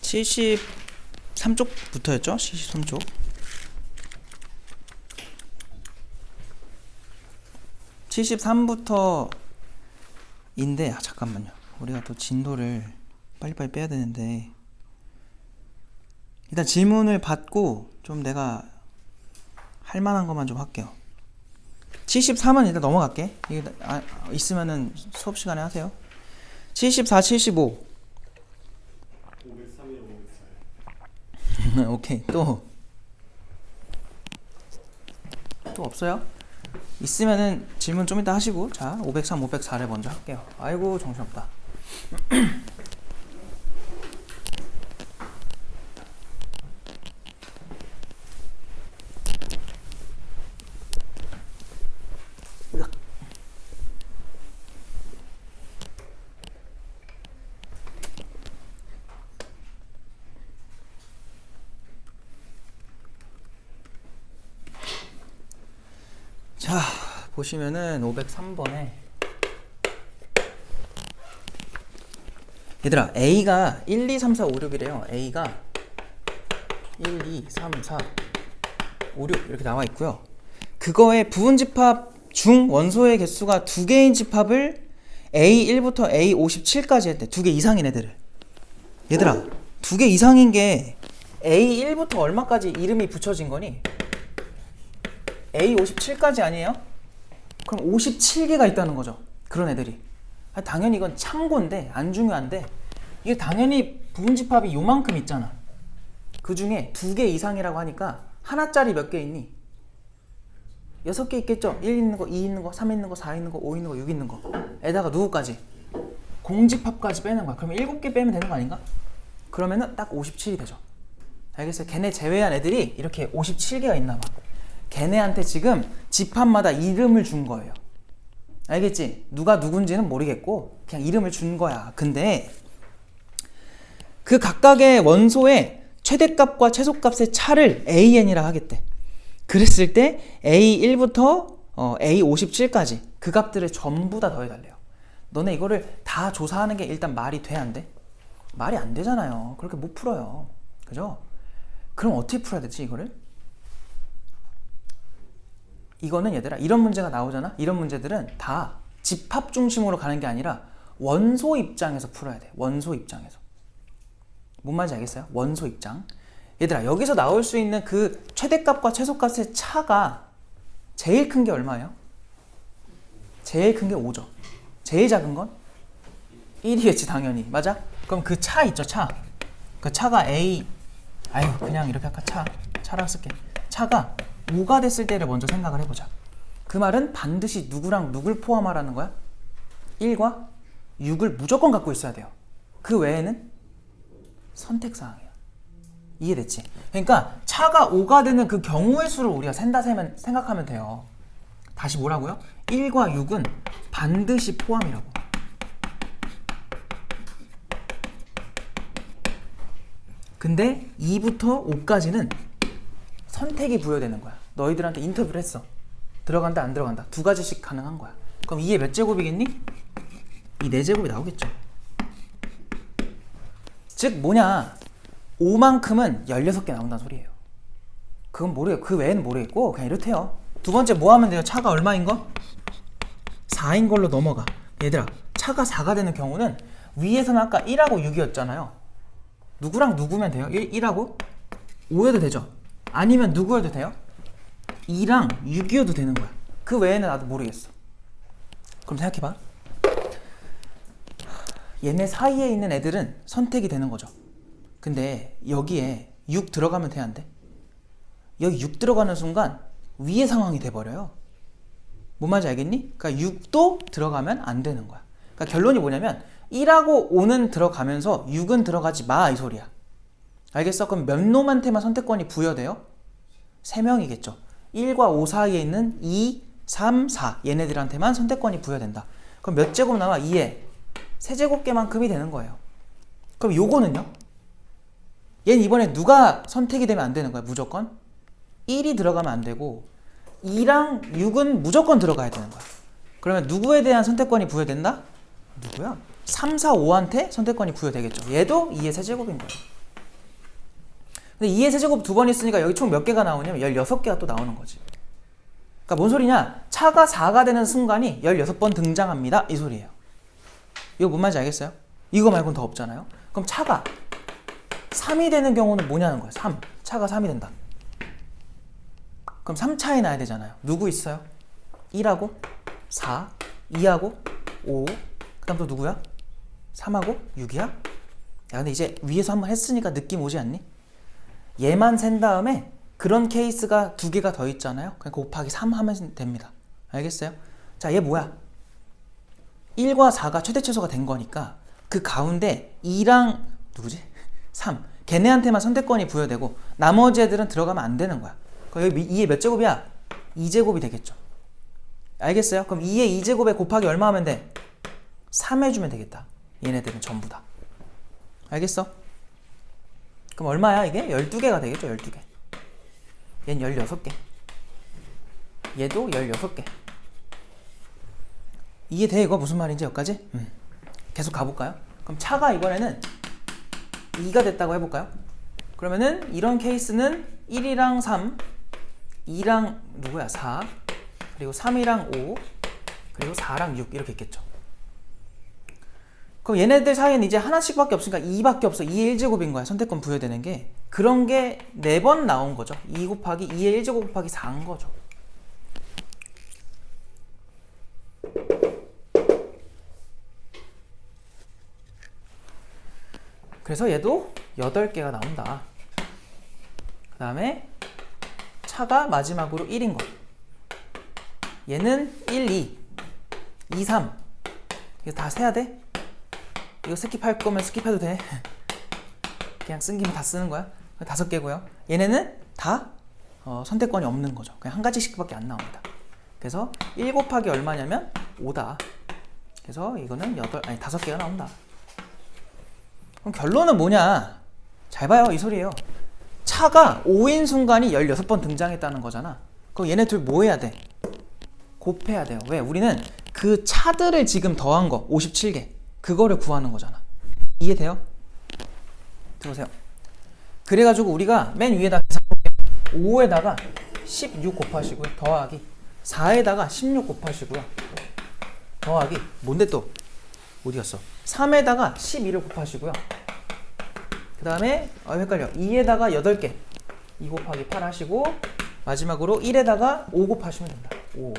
73쪽부터였죠? 73쪽. (73부터)인데 잠깐만요. 우리가 또 진도를 빨리빨리 빼야 되는데 일단 질문을 받고 좀 내가 할 만한 것만 좀 할게요. 73은 일단 넘어갈게. 이게 있으면은 수업 시간에 하세요. 74, 75. 503이요, 504. 오케이. 또 없어요? 있으면은 질문 좀 이따 하시고. 자, 503, 504를 먼저 할게요. 아이고 정신없다. 자, 보시면은 503번에 얘들아 A가 1, 2, 3, 4, 5, 6이래요. A가 1, 2, 3, 4, 5, 6 이렇게 나와 있고요. 그거의 부분집합 중 원소의 개수가 2개인 집합을 A1부터 A57까지 했대. 2개 이상인 애들을. 얘들아 2개 이상인 게 A1부터 얼마까지 이름이 붙여진 거니? A57까지 아니에요? 그럼 57개가 있다는 거죠. 그런 애들이. 당연히 이건 참고인데 안 중요한데 이게 당연히 부분집합이 요만큼 있잖아. 그 중에 2개 이상이라고 하니까 하나짜리 몇 개 있니? 6개 있겠죠? 1 있는 거, 2 있는 거, 3 있는 거, 4 있는 거, 5 있는 거, 6 있는 거. 에다가 누구까지? 공집합까지 빼는 거야. 그러면 7개 빼면 되는 거 아닌가? 그러면은 딱 57이 되죠. 알겠어요? 걔네 제외한 애들이 이렇게 57개가 있나 봐. 걔네한테 지금 집합마다 이름을 준 거예요. 알겠지? 누가 누군지는 모르겠고 그냥 이름을 준 거야. 근데 그 각각의 원소의 최대값과 최소값의 차를 AN이라 하겠대. 그랬을 때 A1부터 A57까지 그 값들을 전부 다 더해달래요. 너네 이거를 다 조사하는 게 일단 말이 돼, 안 돼? 말이 안 되잖아요. 그렇게 못 풀어요. 그죠? 그럼 어떻게 풀어야 되지 이거를? 이거는 얘들아 이런 문제가 나오잖아. 이런 문제들은 다 집합 중심으로 가는 게 아니라 원소 입장에서 풀어야 돼. 원소 입장에서. 뭔 말인지 알겠어요? 원소 입장. 얘들아 여기서 나올 수 있는 그 최대값과 최소값의 차가 제일 큰 게 얼마예요? 제일 큰 게 5죠. 제일 작은 건 1이겠지 당연히. 맞아? 그럼 그 차 있죠, 차. 그 차가 A, 아유 그냥 이렇게 아까 차라고 쓸게. 차가 5가 됐을 때를 먼저 생각을 해보자. 그 말은 반드시 누구랑 누굴 포함하라는 거야? 1과 6을 무조건 갖고 있어야 돼요. 그 외에는 선택사항이야. 이해됐지? 그러니까 차가 5가 되는 그 경우의 수를 우리가 생각하면 돼요. 다시 뭐라고요? 1과 6은 반드시 포함이라고. 근데 2부터 5까지는 선택이 부여되는 거야. 너희들한테 인터뷰를 했어. 들어간다 안 들어간다. 2가지씩 가능한 거야. 그럼 2의 몇 제곱이겠니? 이 4제곱이 나오겠죠. 즉 뭐냐, 5만큼은 16개 나온다는 소리예요. 그건 모르겠고 그 외에는 모르겠고 그냥 이렇대요. 두 번째 뭐 하면 돼요? 차가 얼마인 거? 4인 걸로 넘어가. 얘들아 차가 4가 되는 경우는 위에서는 아까 1하고 6이었잖아요. 누구랑 누구면 돼요? 1하고 5여도 되죠. 아니면 누구여도 돼요? 2랑 6이어도 되는 거야. 그 외에는 나도 모르겠어. 그럼 생각해봐. 얘네 사이에 있는 애들은 선택이 되는 거죠. 근데 여기에 6 들어가면 돼, 안 돼? 여기 6 들어가는 순간 위의 상황이 돼버려요. 뭔 말인지 알겠니? 그러니까 6도 들어가면 안 되는 거야. 그러니까 결론이 뭐냐면 1하고 5는 들어가면서 6은 들어가지 마, 이 소리야. 알겠어? 그럼 몇 놈한테만 선택권이 부여돼요? 3명이겠죠. 1과 5 사이에 있는 2, 3, 4 얘네들한테만 선택권이 부여된다. 그럼 몇 제곱 나와? 2에 세제곱개만큼이 되는 거예요. 그럼 요거는요? 얘는 이번에 누가 선택이 되면 안 되는 거야, 무조건? 1이 들어가면 안 되고 2랑 6은 무조건 들어가야 되는 거야. 그러면 누구에 대한 선택권이 부여된다? 누구야? 3, 4, 5한테 선택권이 부여되겠죠. 얘도 2의 세제곱인 거예요. 근데 2의 세제곱 두 번 있으니까 여기 총 몇 개가 나오냐면 16개가 또 나오는 거지. 그러니까 뭔 소리냐? 차가 4가 되는 순간이 16번 등장합니다. 이 소리예요. 이거 뭔 말인지 알겠어요? 이거 말고는 더 없잖아요. 그럼 차가 3이 되는 경우는 뭐냐는 거예요. 3. 차가 3이 된다. 그럼 3차에 놔야 되잖아요. 누구 있어요? 1하고 4, 2하고 5, 그 다음 또 누구야? 3하고 6이야? 야, 근데 이제 위에서 한번 했으니까 느낌 오지 않니? 얘만 센 다음에 그런 케이스가 두 개가 더 있잖아요. 그냥 곱하기 3 하면 됩니다. 알겠어요? 자, 얘 뭐야? 1과 4가 최대 최소가 된 거니까 그 가운데 2랑 누구지? 3. 걔네한테만 선택권이 부여되고 나머지 애들은 들어가면 안 되는 거야. 그럼 여기 2의 몇 제곱이야? 2제곱이 되겠죠. 알겠어요? 그럼 2의 2제곱에 곱하기 얼마 하면 돼? 3 해주면 되겠다. 얘네들은 전부 다. 알겠어? 그럼 얼마야 이게? 12개가 되겠죠. 12개. 얘는 16개. 얘도 16개. 이해돼? 이거 무슨 말인지 여기까지? 계속 가볼까요? 그럼 차가 이번에는 2가 됐다고 해볼까요? 그러면은 이런 케이스는 1이랑 3, 2랑 누구야? 4, 그리고 3이랑 5, 그리고 4랑 6 이렇게 있겠죠. 그럼 얘네들 사이에는 이제 하나씩밖에 없으니까 2밖에 없어. 2의 1제곱인 거야. 선택권 부여되는 게. 그런 게 4번 나온 거죠. 2 곱하기 2의 1제곱 곱하기 4인 거죠. 그래서 얘도 8개가 나온다. 그 다음에 차가 마지막으로 1인 거. 얘는 1, 2, 2, 3. 이거 다 세야 돼? 이거 스킵할 거면 스킵해도 돼. 그냥 쓴 김에 다 쓰는 거야. 5개고요. 얘네는 다 선택권이 없는 거죠. 그냥 한 가지씩밖에 안 나옵니다. 그래서 1 곱하기 얼마냐면 5다. 그래서 이거는 5개가 나온다. 그럼 결론은 뭐냐? 잘 봐요. 이 소리예요. 차가 5인 순간이 16번 등장했다는 거잖아. 그럼 얘네 둘 뭐 해야 돼? 곱해야 돼요. 왜? 우리는 그 차들을 지금 더한 거 57개. 그거를 구하는 거잖아. 이해돼요? 들어오세요. 그래가지고 우리가 맨 위에다가 5에다가 16 곱하시고요. 더하기 4에다가 16 곱하시고요. 더하기 뭔데 또? 어디 갔어? 3에다가 12를 곱하시고요. 그 다음에 헷갈려. 2에다가 8개 2 곱하기 8 하시고 마지막으로 1에다가 5 곱하시면 된다. 5.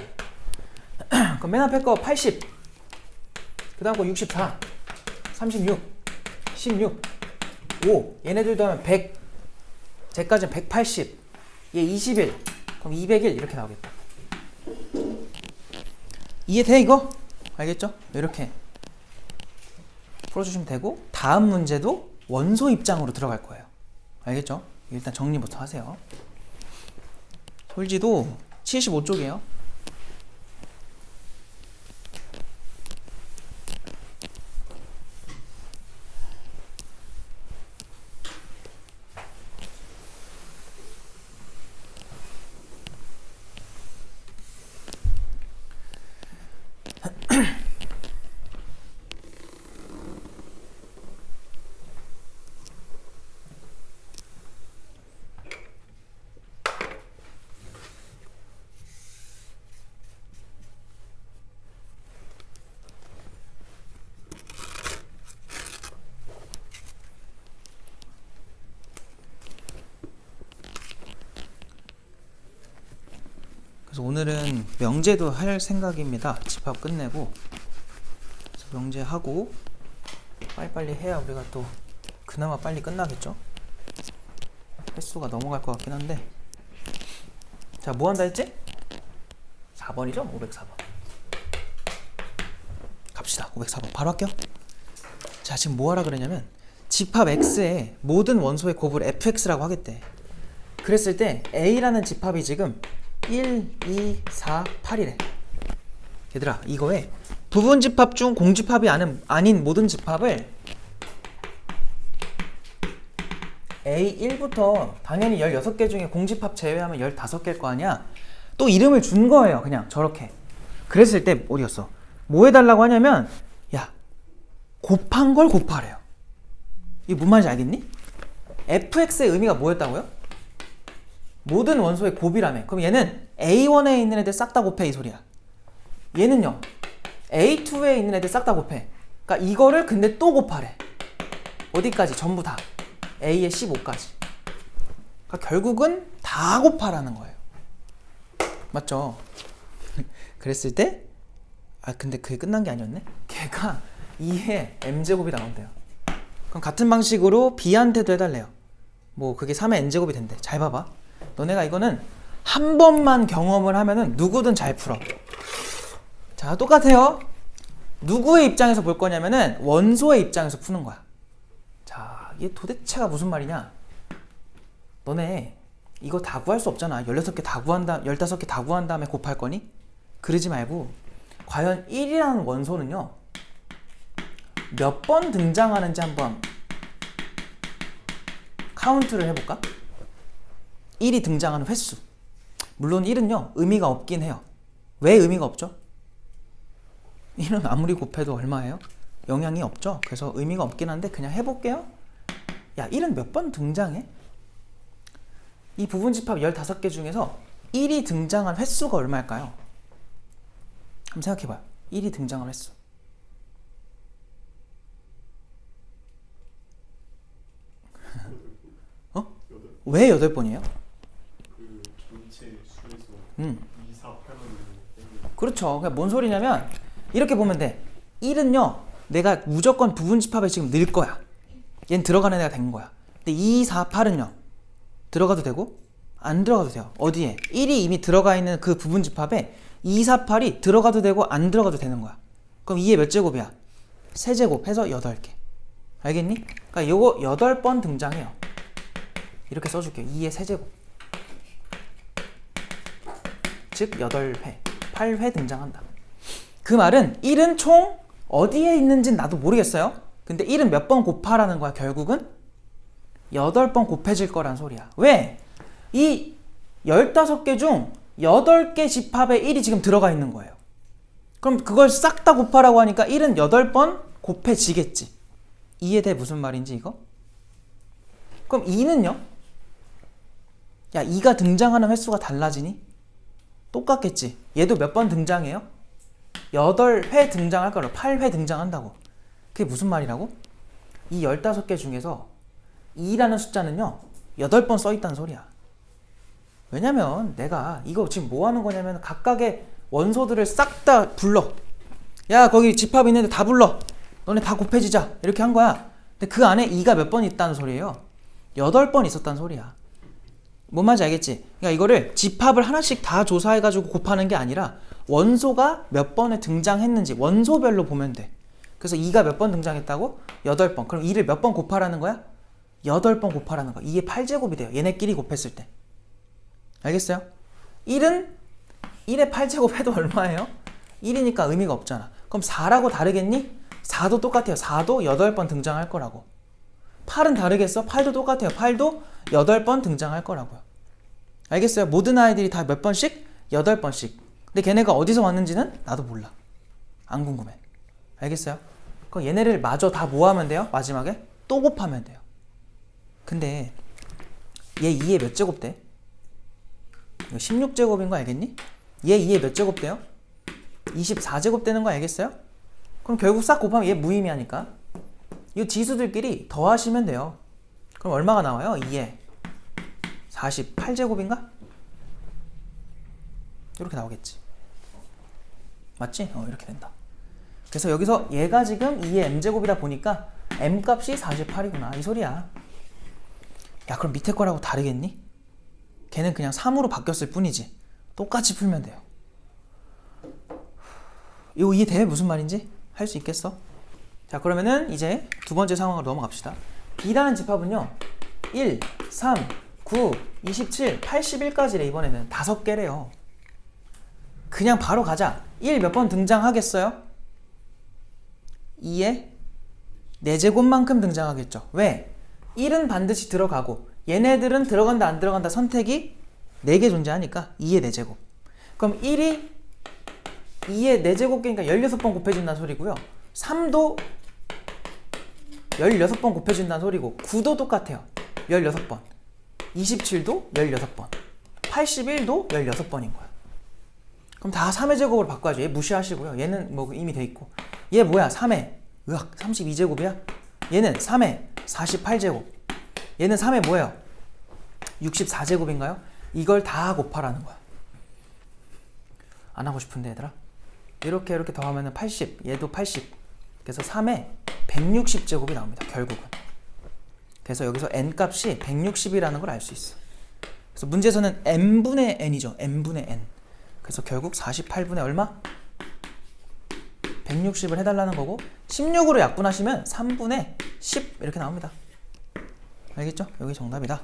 그럼 맨 앞에 거 80. 그 다음 거 64, 36, 16, 5. 얘네들도 하면 100. 쟤까지는 180. 얘 21. 그럼 201 이렇게 나오겠다. 이해돼 이거? 알겠죠? 이렇게 풀어주시면 되고 다음 문제도 원소 입장으로 들어갈 거예요. 알겠죠? 일단 정리부터 하세요. 솔지도 75쪽이에요. 그래서 오늘은 명제도 할 생각입니다. 집합 끝내고 그래서 명제하고 빨리빨리 해야 우리가 또 그나마 빨리 끝나겠죠? 횟수가 넘어갈 것 같긴 한데 자, 뭐 한다 했지? 4번이죠? 504번 갑시다. 504번 바로 할게요. 자, 지금 뭐 하라 그러냐면 집합 X의 모든 원소의 곱을 fx라고 하겠대. 그랬을 때 A라는 집합이 지금 1, 2, 4, 8이래. 얘들아, 이거에 부분 집합 중 공집합이 아닌 모든 집합을 A1부터 당연히 16개 중에 공집합 제외하면 15개일 거 아니야. 또 이름을 준 거예요. 그냥 저렇게. 그랬을 때 어디였어? 뭐 해달라고 하냐면 야, 곱한 걸 곱하래요. 이게 뭔 말인지 알겠니? fx의 의미가 뭐였다고요? 모든 원소의 곱이라며. 그럼 얘는 A1에 있는 애들 싹 다 곱해 이 소리야. 얘는요 A2에 있는 애들 싹 다 곱해. 그러니까 이거를 근데 또 곱하래. 어디까지? 전부 다 A의 15까지. 그러니까 결국은 다 곱하라는 거예요. 맞죠? 그랬을 때 근데 그게 끝난 게 아니었네? 걔가 2의 m제곱이 나온대요. 그럼 같은 방식으로 B한테도 해달래요. 뭐 그게 3의 n제곱이 된대. 잘 봐봐. 너네가 이거는 한 번만 경험을 하면은 누구든 잘 풀어. 자, 똑같아요. 누구의 입장에서 볼 거냐면은 원소의 입장에서 푸는 거야. 자, 이게 도대체가 무슨 말이냐? 너네 이거 다 구할 수 없잖아. 16개 다 구한다, 15개 다 구한 다음에 곱할 거니? 그러지 말고 과연 1이라는 원소는요 몇 번 등장하는지 한번 카운트를 해볼까? 1이 등장하는 횟수. 물론 1은요 의미가 없긴 해요. 왜 의미가 없죠? 1은 아무리 곱해도 얼마예요? 영향이 없죠. 그래서 의미가 없긴 한데 그냥 해볼게요. 야, 1은 몇 번 등장해? 이 부분집합 15개 중에서 1이 등장한 횟수가 얼마일까요? 한번 생각해봐요. 1이 등장한 횟수. 왜 8번이에요? 그 전체 수에서 2, 4, 8번 그렇죠. 그러니까 뭔 소리냐면 이렇게 보면 돼. 1은요 내가 무조건 부분집합에 지금 넣을 거야. 얘는 들어가는 애가 된 거야. 근데 2, 4, 8은요 들어가도 되고 안 들어가도 돼요. 어디에? 1이 이미 들어가 있는 그 부분집합에 2, 4, 8이 들어가도 되고 안 들어가도 되는 거야. 그럼 2의 몇 제곱이야? 세제곱 해서 8개. 알겠니? 그러니까 요거 8번 등장해요. 이렇게 써줄게요. 2의 세제곱. 즉 8회, 8회 등장한다. 그 말은 1은 총 어디에 있는지는 나도 모르겠어요. 근데 1은 몇 번 곱하라는 거야. 결국은 8번 곱해질 거란 소리야. 왜? 이 15개 중 8개 집합에 1이 지금 들어가 있는 거예요. 그럼 그걸 싹 다 곱하라고 하니까 1은 8번 곱해지겠지. 이해돼 무슨 말인지 이거? 그럼 2는요? 야, 2가 등장하는 횟수가 달라지니? 똑같겠지. 얘도 몇 번 등장해요? 8회 등장할 거라고. 8회 등장한다고. 그게 무슨 말이라고? 이 15개 중에서 2라는 숫자는요 8번 써있다는 소리야. 왜냐면 내가 이거 지금 뭐 하는 거냐면 각각의 원소들을 싹 다 불러. 야, 거기 집합 있는데 다 불러. 너네 다 곱해지자. 이렇게 한 거야. 근데 그 안에 2가 몇 번 있다는 소리예요? 8번 있었다는 소리야. 뭔 말인지 알겠지? 그러니까 이거를 집합을 하나씩 다 조사해가지고 곱하는 게 아니라 원소가 몇 번에 등장했는지 원소별로 보면 돼. 그래서 2가 몇 번 등장했다고? 8번. 그럼 2를 몇 번 곱하라는 거야? 8번 곱하라는 거야. 2의 8제곱이 돼요. 얘네끼리 곱했을 때. 알겠어요? 1은 1의 8제곱 해도 얼마예요? 1이니까 의미가 없잖아. 그럼 4라고 다르겠니? 4도 똑같아요. 4도 8번 등장할 거라고. 8은 다르겠어? 8도 똑같아요. 8도 8번 등장할 거라고요. 알겠어요? 모든 아이들이 다 몇 번씩? 8번씩. 근데 걔네가 어디서 왔는지는 나도 몰라. 안 궁금해. 알겠어요? 그럼 얘네를 마저 다 뭐 하면 돼요? 마지막에? 또 곱하면 돼요. 근데 얘 2의 몇 제곱 돼? 이거 16제곱인 거 알겠니? 얘 2의 몇 제곱 돼요? 24제곱 되는 거 알겠어요? 그럼 결국 싹 곱하면 얘 무의미하니까 이 지수들끼리 더하시면 돼요. 그럼 얼마가 나와요? 2에 48제곱인가? 이렇게 나오겠지. 맞지? 이렇게 된다. 그래서 여기서 얘가 지금 2의 m제곱이다 보니까 m값이 48이구나 이 소리야. 야, 그럼 밑에 거라고 다르겠니? 걔는 그냥 3으로 바뀌었을 뿐이지. 똑같이 풀면 돼요. 이거 이해돼? 무슨 말인지? 할 수 있겠어? 자, 그러면은 이제 두 번째 상황으로 넘어갑시다. B라는 집합은요 1, 3, 9, 27, 81까지래. 이번에는 5개래요. 그냥 바로 가자. 1 몇 번 등장하겠어요? 2의 4제곱만큼 등장하겠죠. 왜? 1은 반드시 들어가고 얘네들은 들어간다 안 들어간다 선택이 4개 존재하니까 2의 4제곱. 그럼 1이 2의 4제곱이니까 16번 곱해진다는 소리고요. 3도 16번 곱해진다는 소리고 9도 똑같아요. 16번, 27도 16번, 81도 16번인 거야. 그럼 다 3의 제곱으로 바꿔야죠. 얘 무시하시고요. 얘는 뭐 이미 돼 있고. 얘 뭐야? 3의 으악 32제곱이야? 얘는 3의 48제곱. 얘는 3의 뭐예요? 64제곱인가요? 이걸 다 곱하라는 거야. 안 하고 싶은데 얘들아. 이렇게 더하면은 80, 얘도 80. 그래서 3의 160제곱이 나옵니다. 결국은. 그래서 여기서 n 값이 160이라는 걸 알 수 있어. 그래서 문제에서는 n분의 n이죠. n분의 n. 그래서 결국 48분의 얼마? 160을 해달라는 거고 16으로 약분하시면 3분의 10 이렇게 나옵니다. 알겠죠? 여기 정답이다.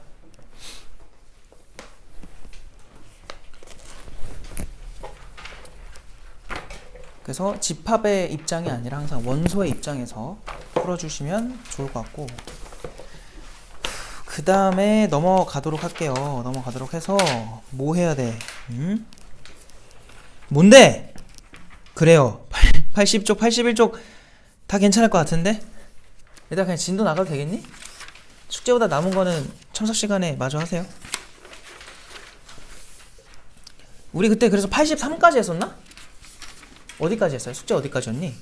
그래서 집합의 입장이 아니라 항상 원소의 입장에서 풀어주시면 좋을 것 같고, 그 다음에 넘어가도록 할게요. 넘어가도록 해서 뭐 해야 돼? 뭔데? 그래요. 80쪽, 81쪽 다 괜찮을 것 같은데? 얘들아 그냥 진도 나가도 되겠니? 숙제보다 남은 거는 첨삭 시간에 마저 하세요. 우리 그때 그래서 83까지 했었나? 어디까지 했어요? 숙제 어디까지였니?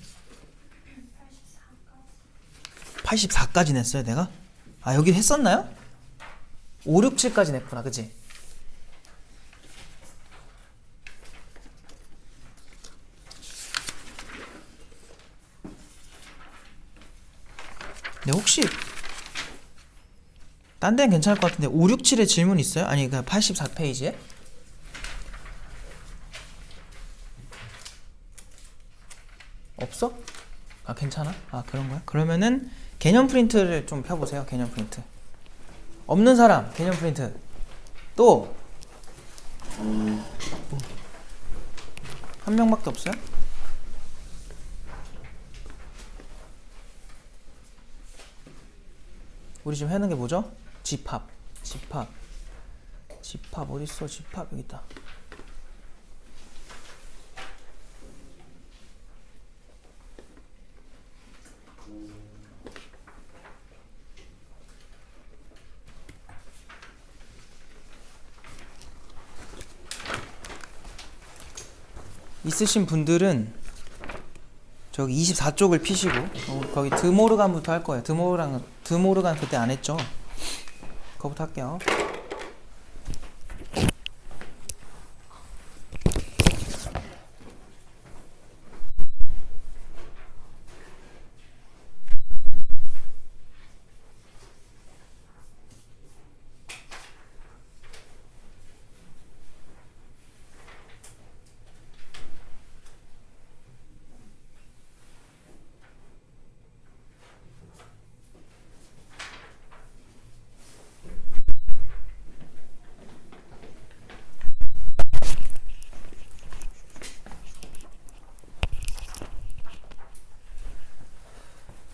84까지 냈어요 내가? 아 여기 했었나요? 5, 6, 7까지 냈구나 그치? 네 혹시 딴 데는 괜찮을 것 같은데 5, 6, 7에 질문 있어요? 아니 그 84페이지에? 없어? 아 괜찮아? 아 그런 거야? 그러면은 개념 프린트를 좀 펴보세요. 개념 프린트. 없는 사람 개념 프린트. 또 한 명밖에 없어요? 우리 지금 하는 게 뭐죠? 집합 어딨어? 집합 여기 있다. 있으신 분들은 저기 24쪽을 피시고 거기 드모르간부터 할 거예요. 드모르간 그때 안 했죠? 그거부터 할게요.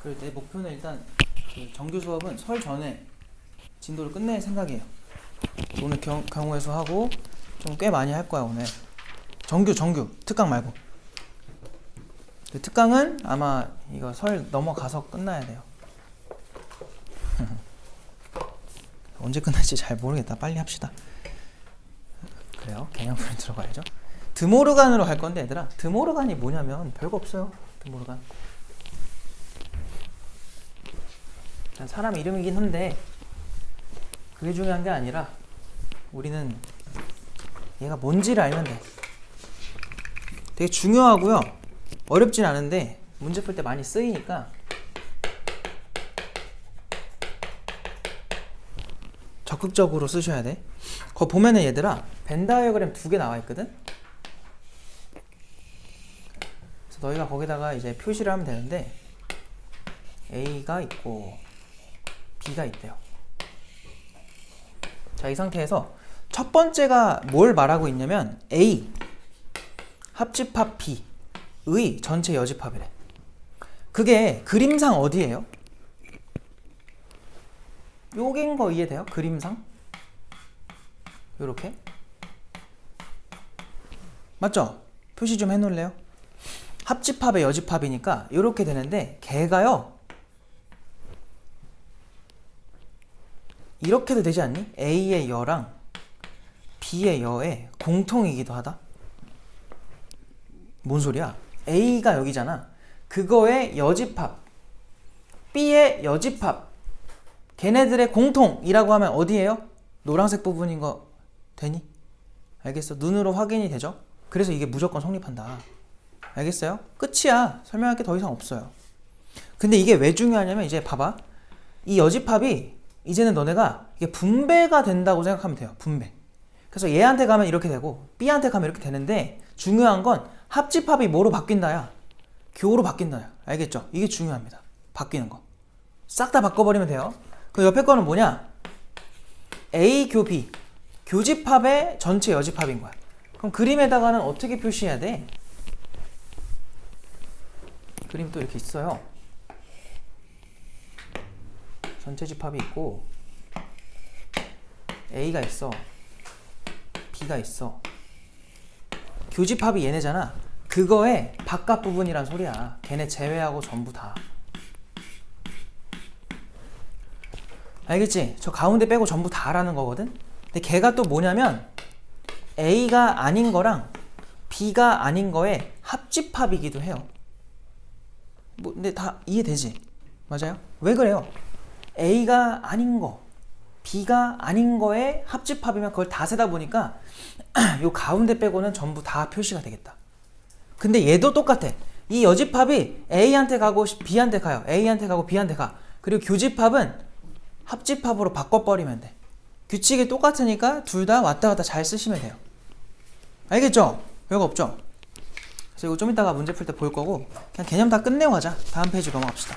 그리고 내 목표는 일단 그 정규 수업은 설 전에 진도를 끝낼 생각이에요. 오늘 경우에서 하고 좀 꽤 많이 할 거야 오늘. 정규 특강 말고. 그 특강은 아마 이거 설 넘어가서 끝나야 돼요. 언제 끝날지 잘 모르겠다. 빨리 합시다. 그래요. 개념 프린트로 가야죠. 드모르간으로 할 건데 얘들아, 드모르간이 뭐냐면 별거 없어요. 드모르간 사람 이름이긴 한데 그게 중요한 게 아니라 우리는 얘가 뭔지를 알면 돼. 되게 중요하고요. 어렵진 않은데 문제 풀 때 많이 쓰이니까 적극적으로 쓰셔야 돼. 거 보면은 얘들아 벤 다이어그램 2개 나와 있거든. 그래서 너희가 거기다가 이제 표시를 하면 되는데 A가 있고 B가 있대요. 자, 이 상태에서 첫 번째가 뭘 말하고 있냐면 A 합집합 B의 전체 여집합이래. 그게 그림상 어디예요? 요긴 거 이해돼요? 그림상? 요렇게? 맞죠? 표시 좀 해놓을래요? 합집합의 여집합이니까 요렇게 되는데 걔가요 이렇게도 되지 않니? A의 여랑 B의 여의 공통이기도 하다. 뭔 소리야? A가 여기잖아. 그거의 여집합, B의 여집합, 걔네들의 공통이라고 하면 어디예요? 노란색 부분인 거 되니? 알겠어? 눈으로 확인이 되죠? 그래서 이게 무조건 성립한다. 알겠어요? 끝이야. 설명할 게 더 이상 없어요. 근데 이게 왜 중요하냐면 이제 봐봐. 이 여집합이 이제는 너네가 이게 분배가 된다고 생각하면 돼요. 분배. 그래서 얘한테 가면 이렇게 되고 B한테 가면 이렇게 되는데 중요한 건 합집합이 뭐로 바뀐다야? 교로 바뀐다야. 알겠죠? 이게 중요합니다. 바뀌는 거. 싹 다 바꿔버리면 돼요. 그 옆에 거는 뭐냐? A 교 B. 교집합의 전체 여집합인 거야. 그럼 그림에다가는 어떻게 표시해야 돼? 그림 또 이렇게 있어요. 전체 집합이 있고 A가 있어. B가 있어. 교집합이 얘네잖아. 그거의 바깥 부분이란 소리야. 걔네 제외하고 전부 다. 알겠지? 저 가운데 빼고 전부 다라는 거거든? 근데 걔가 또 뭐냐면 A가 아닌 거랑 B가 아닌 거의 합집합이기도 해요. 뭐 근데 다 이해되지? 맞아요? 왜 그래요? A가 아닌 거, B가 아닌 거의 합집합이면 그걸 다 세다 보니까 요 가운데 빼고는 전부 다 표시가 되겠다. 근데 얘도 똑같아. 이 여집합이 A한테 가고 B한테 가요. A한테 가고 B한테 가. 그리고 교집합은 합집합으로 바꿔버리면 돼. 규칙이 똑같으니까 둘 다 왔다 갔다 잘 쓰시면 돼요. 알겠죠? 별거 없죠? 그래서 이거 좀 이따가 문제 풀 때 볼 거고 그냥 개념 다 끝내고 가자. 다음 페이지 넘어갑시다.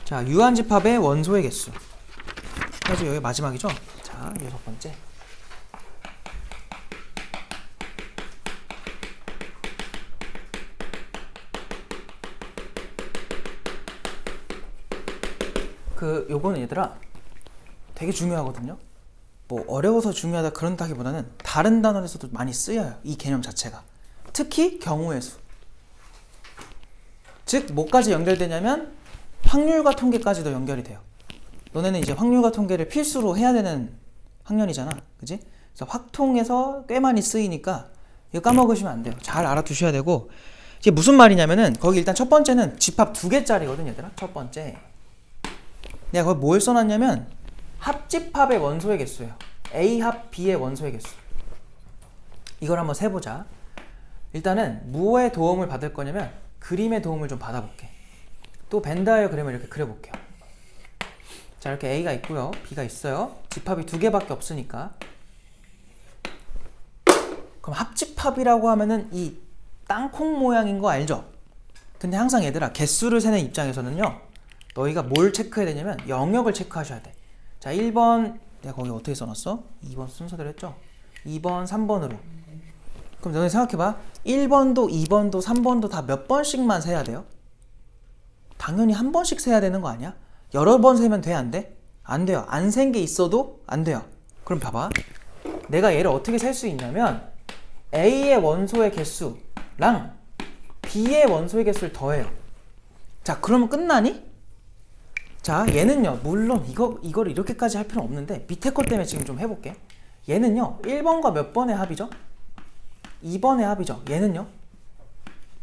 자, 유한집합의 원소의 개수. 그래서 여기 마지막이죠? 자, 6번째. 요거는 얘들아 되게 중요하거든요. 뭐 어려워서 중요하다 그런다기보다는 다른 단원에서도 많이 쓰여요. 이 개념 자체가. 특히 경우의 수. 즉 뭐까지 연결되냐면 확률과 통계까지도 연결이 돼요. 너네는 이제 확률과 통계를 필수로 해야 되는 학년이잖아. 그지? 그래서 확통에서 꽤 많이 쓰이니까 이거 까먹으시면 안 돼요. 잘 알아두셔야 되고 이게 무슨 말이냐면은 거기 일단 첫 번째는 집합 2개짜리거든 얘들아. 첫 번째. 내가 거기 뭘 써놨냐면 합집합의 원소의 개수예요. A 합 B의 원소의 개수. 이걸 한번 세보자. 일단은 무엇의 도움을 받을 거냐면 그림의 도움을 좀 받아볼게. 또 벤 다이어그램을 이렇게 그려볼게요. 자, 이렇게 A가 있고요. B가 있어요. 집합이 2개밖에 없으니까. 그럼 합집합이라고 하면은 이 땅콩 모양인 거 알죠? 근데 항상 얘들아 개수를 세는 입장에서는요. 너희가 뭘 체크해야 되냐면 영역을 체크하셔야 돼. 자, 1번 내가 거기 어떻게 써놨어? 2번 순서대로 했죠? 2번, 3번으로. 그럼 너희 생각해봐. 1번도, 2번도, 3번도 다 몇 번씩만 세야 돼요? 당연히 한 번씩 세야 되는 거 아니야? 여러 번 세면 돼? 안 돼? 안 돼요. 안 센 게 있어도 안 돼요. 그럼 봐봐. 내가 얘를 어떻게 셀 수 있냐면 A의 원소의 개수랑 B의 원소의 개수를 더해요. 자, 그러면 끝나니? 자, 얘는요, 물론 이걸 이렇게까지 할 필요는 없는데 밑에 것 때문에 지금 좀 해볼게. 얘는요, 1번과 몇 번의 합이죠? 2번의 합이죠. 얘는요,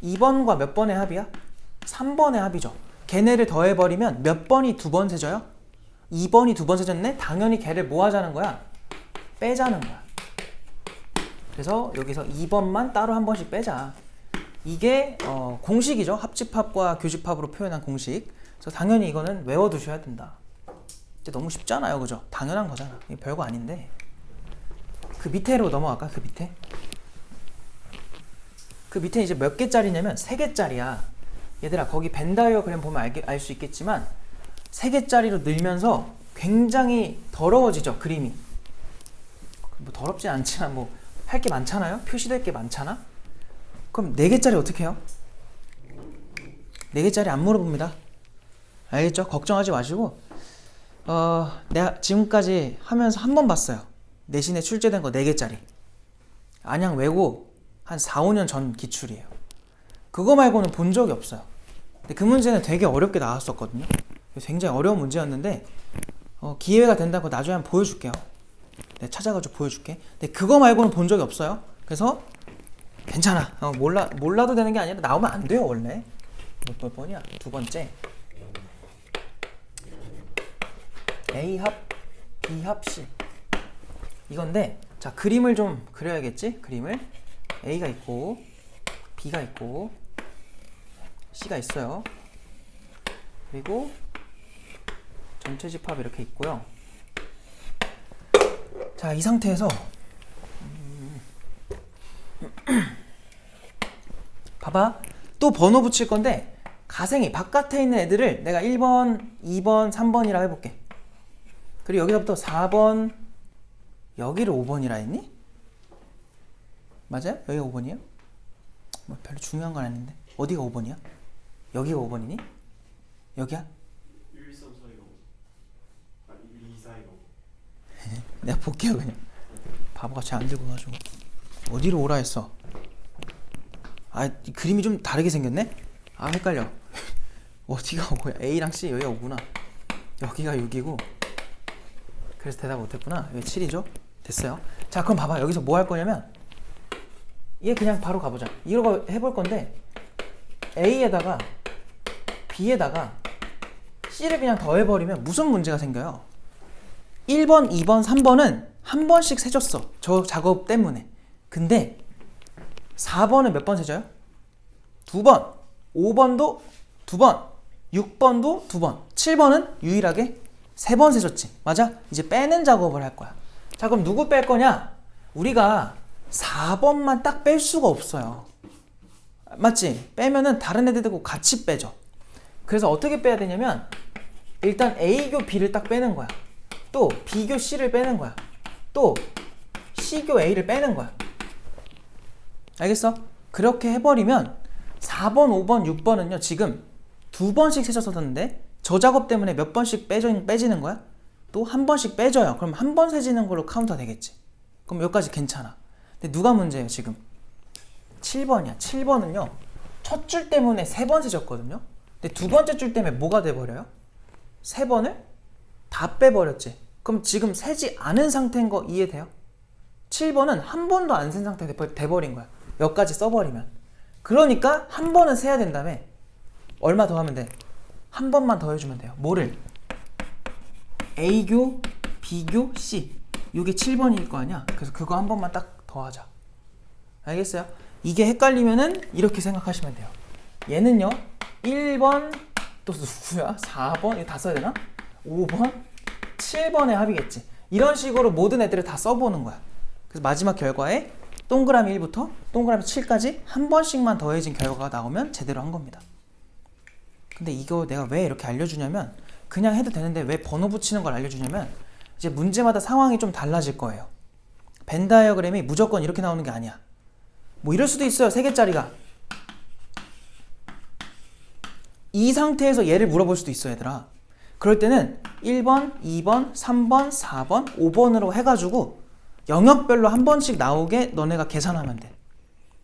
2번과 몇 번의 합이야? 3번의 합이죠. 걔네를 더해버리면 몇 번이 2번 세져요? 2번이 2번 세졌네? 당연히 걔를 뭐 하자는 거야? 빼자는 거야. 그래서 여기서 2번만 따로 한 번씩 빼자. 이게 공식이죠. 합집합과 교집합으로 표현한 공식. 그래서 당연히 이거는 외워두셔야 된다. 이제 너무 쉽잖아요. 그죠? 당연한 거잖아. 이게 별거 아닌데. 그 밑에로 넘어갈까? 그 밑에? 그 밑에 이제 몇 개짜리냐면 3개짜리야. 얘들아 거기 벤 다이어그램 보면 알 수 있겠지만 3개짜리로 늘면서 굉장히 더러워지죠. 그림이. 뭐 더럽진 않지만 뭐 할 게 많잖아요. 표시될 게 많잖아. 그럼 4개짜리 어떻게 해요? 4개짜리 안 물어봅니다. 알겠죠? 걱정하지 마시고 내가 지금까지 하면서 한 번 봤어요. 내신에 출제된 거 4개짜리. 안양 외고 한 4, 5년 전 기출이에요. 그거 말고는 본 적이 없어요. 근데 그 문제는 되게 어렵게 나왔었거든요. 굉장히 어려운 문제였는데 기회가 된다고 나중에 한번 보여줄게요. 내가 찾아가지고 보여줄게. 근데 그거 말고는 본 적이 없어요. 그래서 괜찮아. 몰라도 되는 게 아니라 나오면 안 돼요 원래. 몇 번이야? 두 번째. A 합, B 합, C. 이건데 자 그림을 좀 그려야겠지? 그림을 A가 있고 B가 있고 C가 있어요. 그리고 전체 집합 이렇게 있고요. 자, 이 상태에서 봐봐. 또 번호 붙일 건데 가생이 바깥에 있는 애들을 내가 1번, 2번, 3번이라고 해볼게. 그리고 여기서부터 4번, 여기를 5번이라 했니? 맞아요? 여기가 5번이에요? 뭐 별로 중요한 건 아닌데 어디가 5번이야? 여기가 5번이니? 여기야? 1, 3, 4, 5 아니 2, 4, 5 내가 볼게요 그냥. 바보같이 안 들고 가지고 어디로 오라 했어? 아, 이 그림이 좀 다르게 생겼네? 아, 헷갈려. 어디가 5야? A랑 C 여기가 5구나. 여기가 6이고. 그래서 대답 못했구나. 왜 7이죠? 됐어요. 자, 그럼 봐봐. 여기서 뭐 할 거냐면 얘 그냥 바로 가보자. 이거 해볼 건데 A에다가 B에다가 C를 그냥 더해버리면 무슨 문제가 생겨요? 1번, 2번, 3번은 한 번씩 세줬어. 저 작업 때문에. 근데 4번은 몇 번 세줘요? 2번. 5번도 2번. 6번도 2번. 7번은 유일하게 3번 세줬지. 맞아? 이제 빼는 작업을 할 거야. 자, 그럼 누구 뺄 거냐? 우리가 4번만 딱 뺄 수가 없어요. 맞지? 빼면은 다른 애들하고 같이 빼죠. 그래서 어떻게 빼야 되냐면 일단 A교 B를 딱 빼는 거야. 또 B교 C를 빼는 거야. 또 C교 A를 빼는 거야. 알겠어? 그렇게 해버리면 4번, 5번, 6번은요 지금 2번씩 세졌었는데 저 작업 때문에 몇 번씩 빼지는 거야? 또 한 번씩 빼져요. 그럼 한 번 세지는 걸로 카운터 되겠지. 그럼 여기까지 괜찮아. 근데 누가 문제예요 지금? 7번이야. 7번은요 첫 줄 때문에 3번 세졌거든요. 근데 두 번째 줄 때문에 뭐가 돼버려요? 3번을 다 빼버렸지. 그럼 지금 세지 않은 상태인 거 이해돼요? 7번은 한 번도 안 센 상태 돼버린 거야. 여기까지 써버리면. 그러니까 한 번은 세야 된다며. 얼마 더 하면 돼? 한 번만 더 해주면 돼요. 뭐를? A교, B교, C. 이게 7번일 거 아니야? 그래서 그거 한 번만 딱 더 하자. 알겠어요? 이게 헷갈리면은 이렇게 생각하시면 돼요. 얘는요 1번 또 누구야? 4번? 이거 다 써야 되나? 5번? 7번의 합이겠지. 이런 식으로 모든 애들을 다 써보는 거야. 그래서 마지막 결과에 동그라미 1부터 동그라미 7까지 한 번씩만 더해진 결과가 나오면 제대로 한 겁니다. 근데 이거 내가 왜 이렇게 알려주냐면 그냥 해도 되는데 왜 번호 붙이는 걸 알려주냐면 이제 문제마다 상황이 좀 달라질 거예요. 벤 다이어그램이 무조건 이렇게 나오는 게 아니야. 뭐 이럴 수도 있어요. 3개짜리가. 이 상태에서 얘를 물어볼 수도 있어 얘들아. 그럴 때는 1번, 2번, 3번, 4번, 5번으로 해가지고 영역별로 한 번씩 나오게 너네가 계산하면 돼.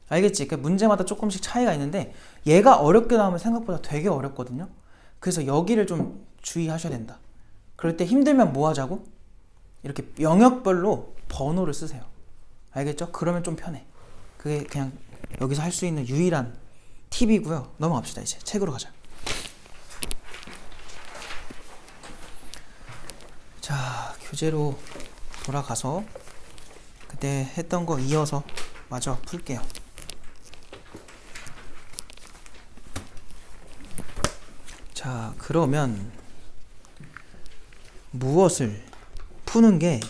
알겠지? 그 문제마다 조금씩 차이가 있는데 얘가 어렵게 나오면 생각보다 되게 어렵거든요. 그래서 여기를 좀 주의하셔야 된다. 그럴 때 힘들면 뭐 하자고? 이렇게 영역별로 번호를 쓰세요. 알겠죠? 그러면 좀 편해. 그게 그냥 여기서 할 수 있는 유일한 팁이고요. 넘어갑시다. 이제 책으로 가자. 자, 교재로 돌아가서 그때 했던 거 이어서 마저 풀게요. 자, 그러면 무엇을 푸는 게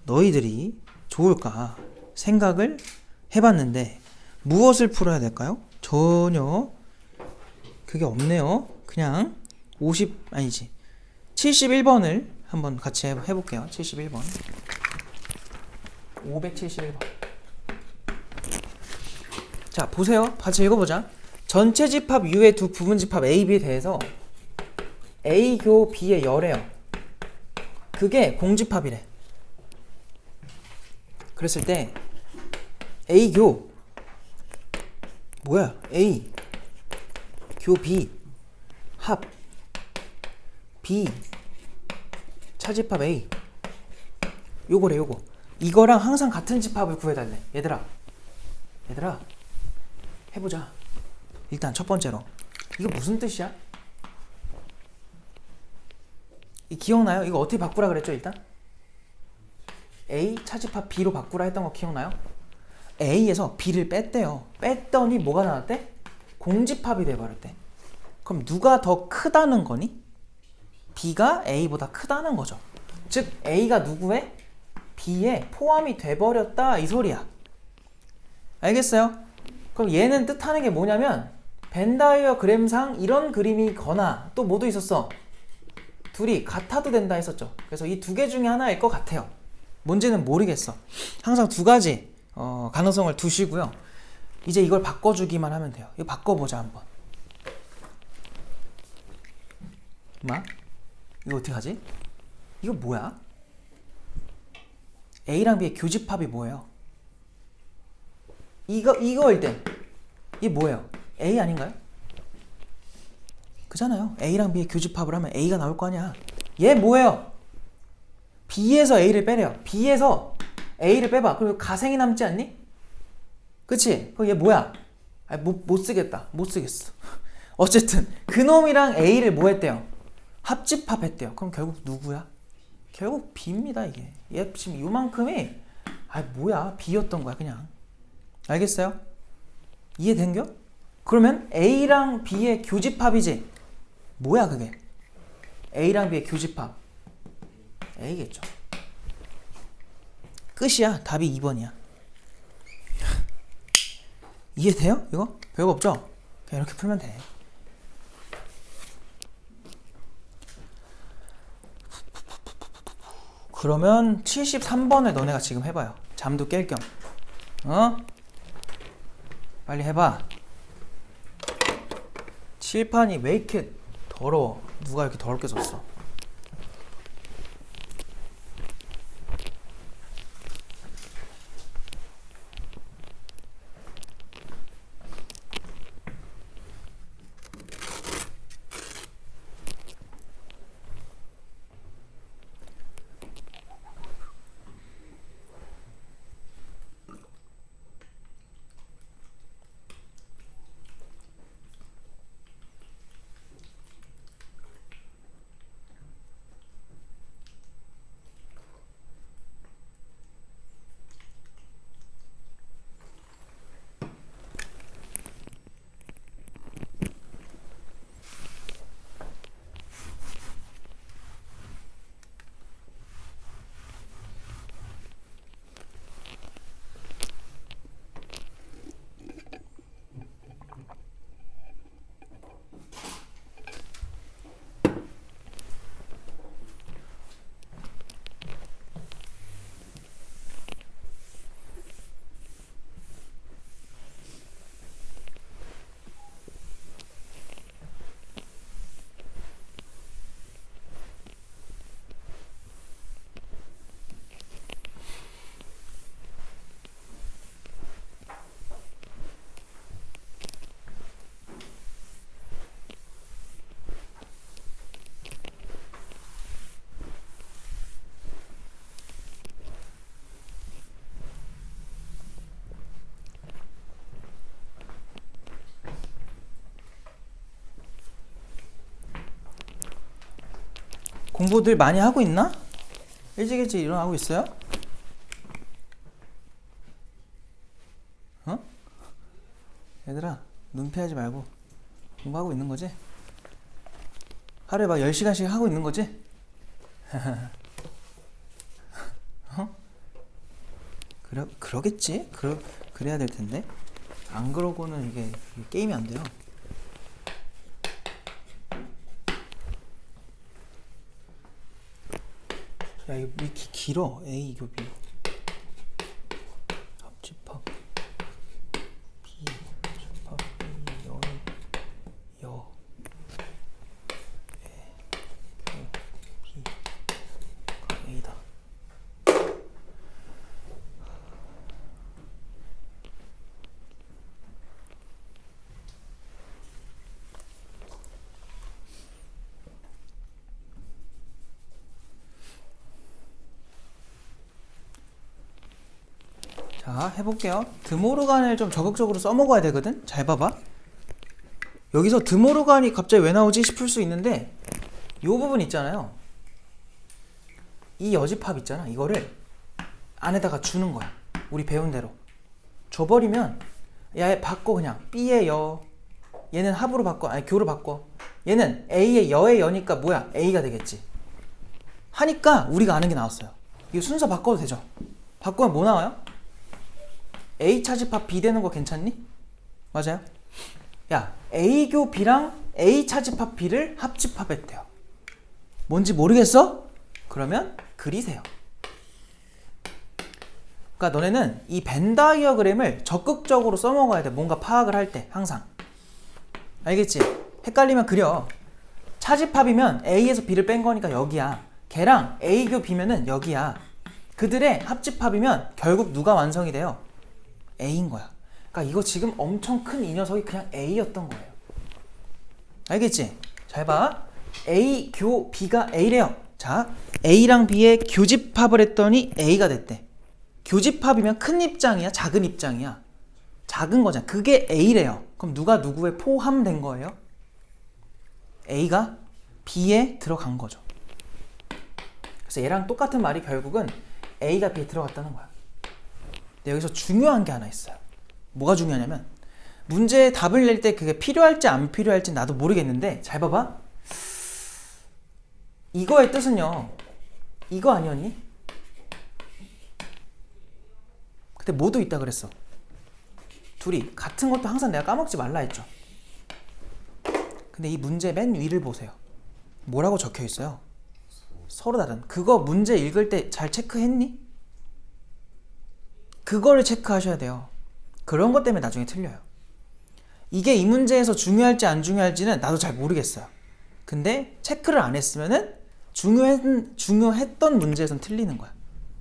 너희들이 좋을까 생각을 해봤는데 무엇을 풀어야 될까요? 전혀 그게 없네요. 그냥 71번을 한번 같이 해볼게요. 71번 571번. 자, 보세요. 같이 읽어보자. 전체 집합 U의 두 부분 집합 A, B에 대해서 A교 B의 열애요. 그게 공집합이래. 그랬을 때 A교 뭐야? A 교 B 합 B 차집합 A 요거래 요거. 이거랑 항상 같은 집합을 구해달래. 얘들아 해보자. 일단 첫 번째로 이거 무슨 뜻이야? 이 기억나요? 이거 어떻게 바꾸라 그랬죠? 일단 A 차집합 B로 바꾸라 했던 거 기억나요? A에서 B를 뺐대요. 뺐더니 뭐가 나왔대? 공집합이 돼버렸대. 그럼 누가 더 크다는 거니? B가 A보다 크다는 거죠. 즉 A가 누구의? B에 포함이 돼버렸다 이 소리야. 알겠어요? 그럼 얘는 뜻하는 게 뭐냐면 벤다이어그램상 이런 그림이거나 또 뭐도 있었어? 둘이 같아도 된다 했었죠. 그래서 이 두 개 중에 하나일 것 같아요. 뭔지는 모르겠어. 항상 두 가지 가능성을 두시고요. 이제 이걸 바꿔주기만 하면 돼요. 이거 바꿔보자 한번. 이거 어떻게 하지? 이거 뭐야? A랑 B의 교집합이 뭐예요? 이거일 때 이게 뭐예요? A 아닌가요? 그잖아요. A랑 B의 교집합을 하면 A가 나올 거 아니야. 얘 뭐예요? B에서 A를 빼래요. B에서 A를 빼봐. 그리고 가생이 남지 않니? 그치? 그럼 얘 뭐야? 못 쓰겠다. 못 쓰겠어. 어쨌든 그놈이랑 A를 뭐 했대요? 합집합했대요. 그럼 결국 누구야? 결국 B입니다 이게. 얘 지금 요만큼이 뭐야? B였던 거야 그냥. 알겠어요? 이해된겨? 그러면 A랑 B의 교집합이지? 뭐야 그게? A랑 B의 교집합 A겠죠. 끝이야. 답이 2번이야. 이해돼요? 이거? 별거 없죠? 그냥 이렇게 풀면 돼. 그러면 73번을 너네가 지금 해봐요. 잠도 깰 겸. 빨리 해봐. 칠판이 왜 이렇게 더러워? 누가 이렇게 더럽게 썼어? 공부들 많이 하고 있나? 일찍 일어나고 있어요? 얘들아 눈 피하지 말고 공부하고 있는 거지? 하루에 막 10시간씩 하고 있는 거지? 그러겠지? 그래야 될 텐데 안 그러고는 이게 게임이 안 돼요. 야 이거 왜 이렇게 길어? A 교비 합집합 B 합집합 A 여 B A다. 자, 해볼게요. 드모르간을 좀 적극적으로 써먹어야 되거든. 잘 봐봐. 여기서 드모르간이 갑자기 왜 나오지 싶을 수 있는데 요 부분 있잖아요. 이 여집합 있잖아. 이거를 안에다가 주는 거야. 우리 배운 대로 줘버리면 야, 바꿔. 그냥 B의 여, 얘는 합으로 바꿔. 아니 교로 바꿔. 얘는 A의 여의 여니까 뭐야? A가 되겠지. 하니까 우리가 아는 게 나왔어요. 이거 순서 바꿔도 되죠. 바꾸면 뭐 나와요? A 차집합 B 되는 거 괜찮니? 맞아요? 야, A교 B랑 A 차집합 B를 합집합했대요. 뭔지 모르겠어? 그러면 그리세요. 그러니까 너네는 이 벤 다이어그램을 적극적으로 써먹어야 돼. 뭔가 파악을 할 때 항상. 알겠지? 헷갈리면 그려. 차집합이면 A에서 B를 뺀 거니까 여기야. 걔랑 A교 B면은 여기야. 그들의 합집합이면 결국 누가 완성이 돼요? A인 거야. 그러니까 이거 지금 엄청 큰 이 녀석이 그냥 A였던 거예요. 알겠지? 잘 봐. A 교 B가 A래요. 자, A랑 B의 교집합을 했더니 A가 됐대. 교집합이면 큰 입장이야? 작은 입장이야? 작은 거잖아. 그게 A래요. 그럼 누가 누구에 포함된 거예요? A가 B에 들어간 거죠. 그래서 얘랑 똑같은 말이 결국은 A가 B에 들어갔다는 거야. 근데 여기서 중요한 게 하나 있어요. 뭐가 중요하냐면 문제에 답을 낼 때 그게 필요할지 안 필요할지 나도 모르겠는데 잘 봐봐. 이거의 뜻은요. 이거 아니었니? 그때 뭐도 있다 그랬어. 둘이 같은 것도 항상 내가 까먹지 말라 했죠. 근데 이 문제 맨 위를 보세요. 뭐라고 적혀 있어요? 서로 다른. 그거 문제 읽을 때 잘 체크했니? 그거를 체크하셔야 돼요. 그런 것 때문에 나중에 틀려요. 이게 이 문제에서 중요할지 안 중요할지는 나도 잘 모르겠어요. 근데 체크를 안 했으면은 중요했던 문제에선 틀리는 거야.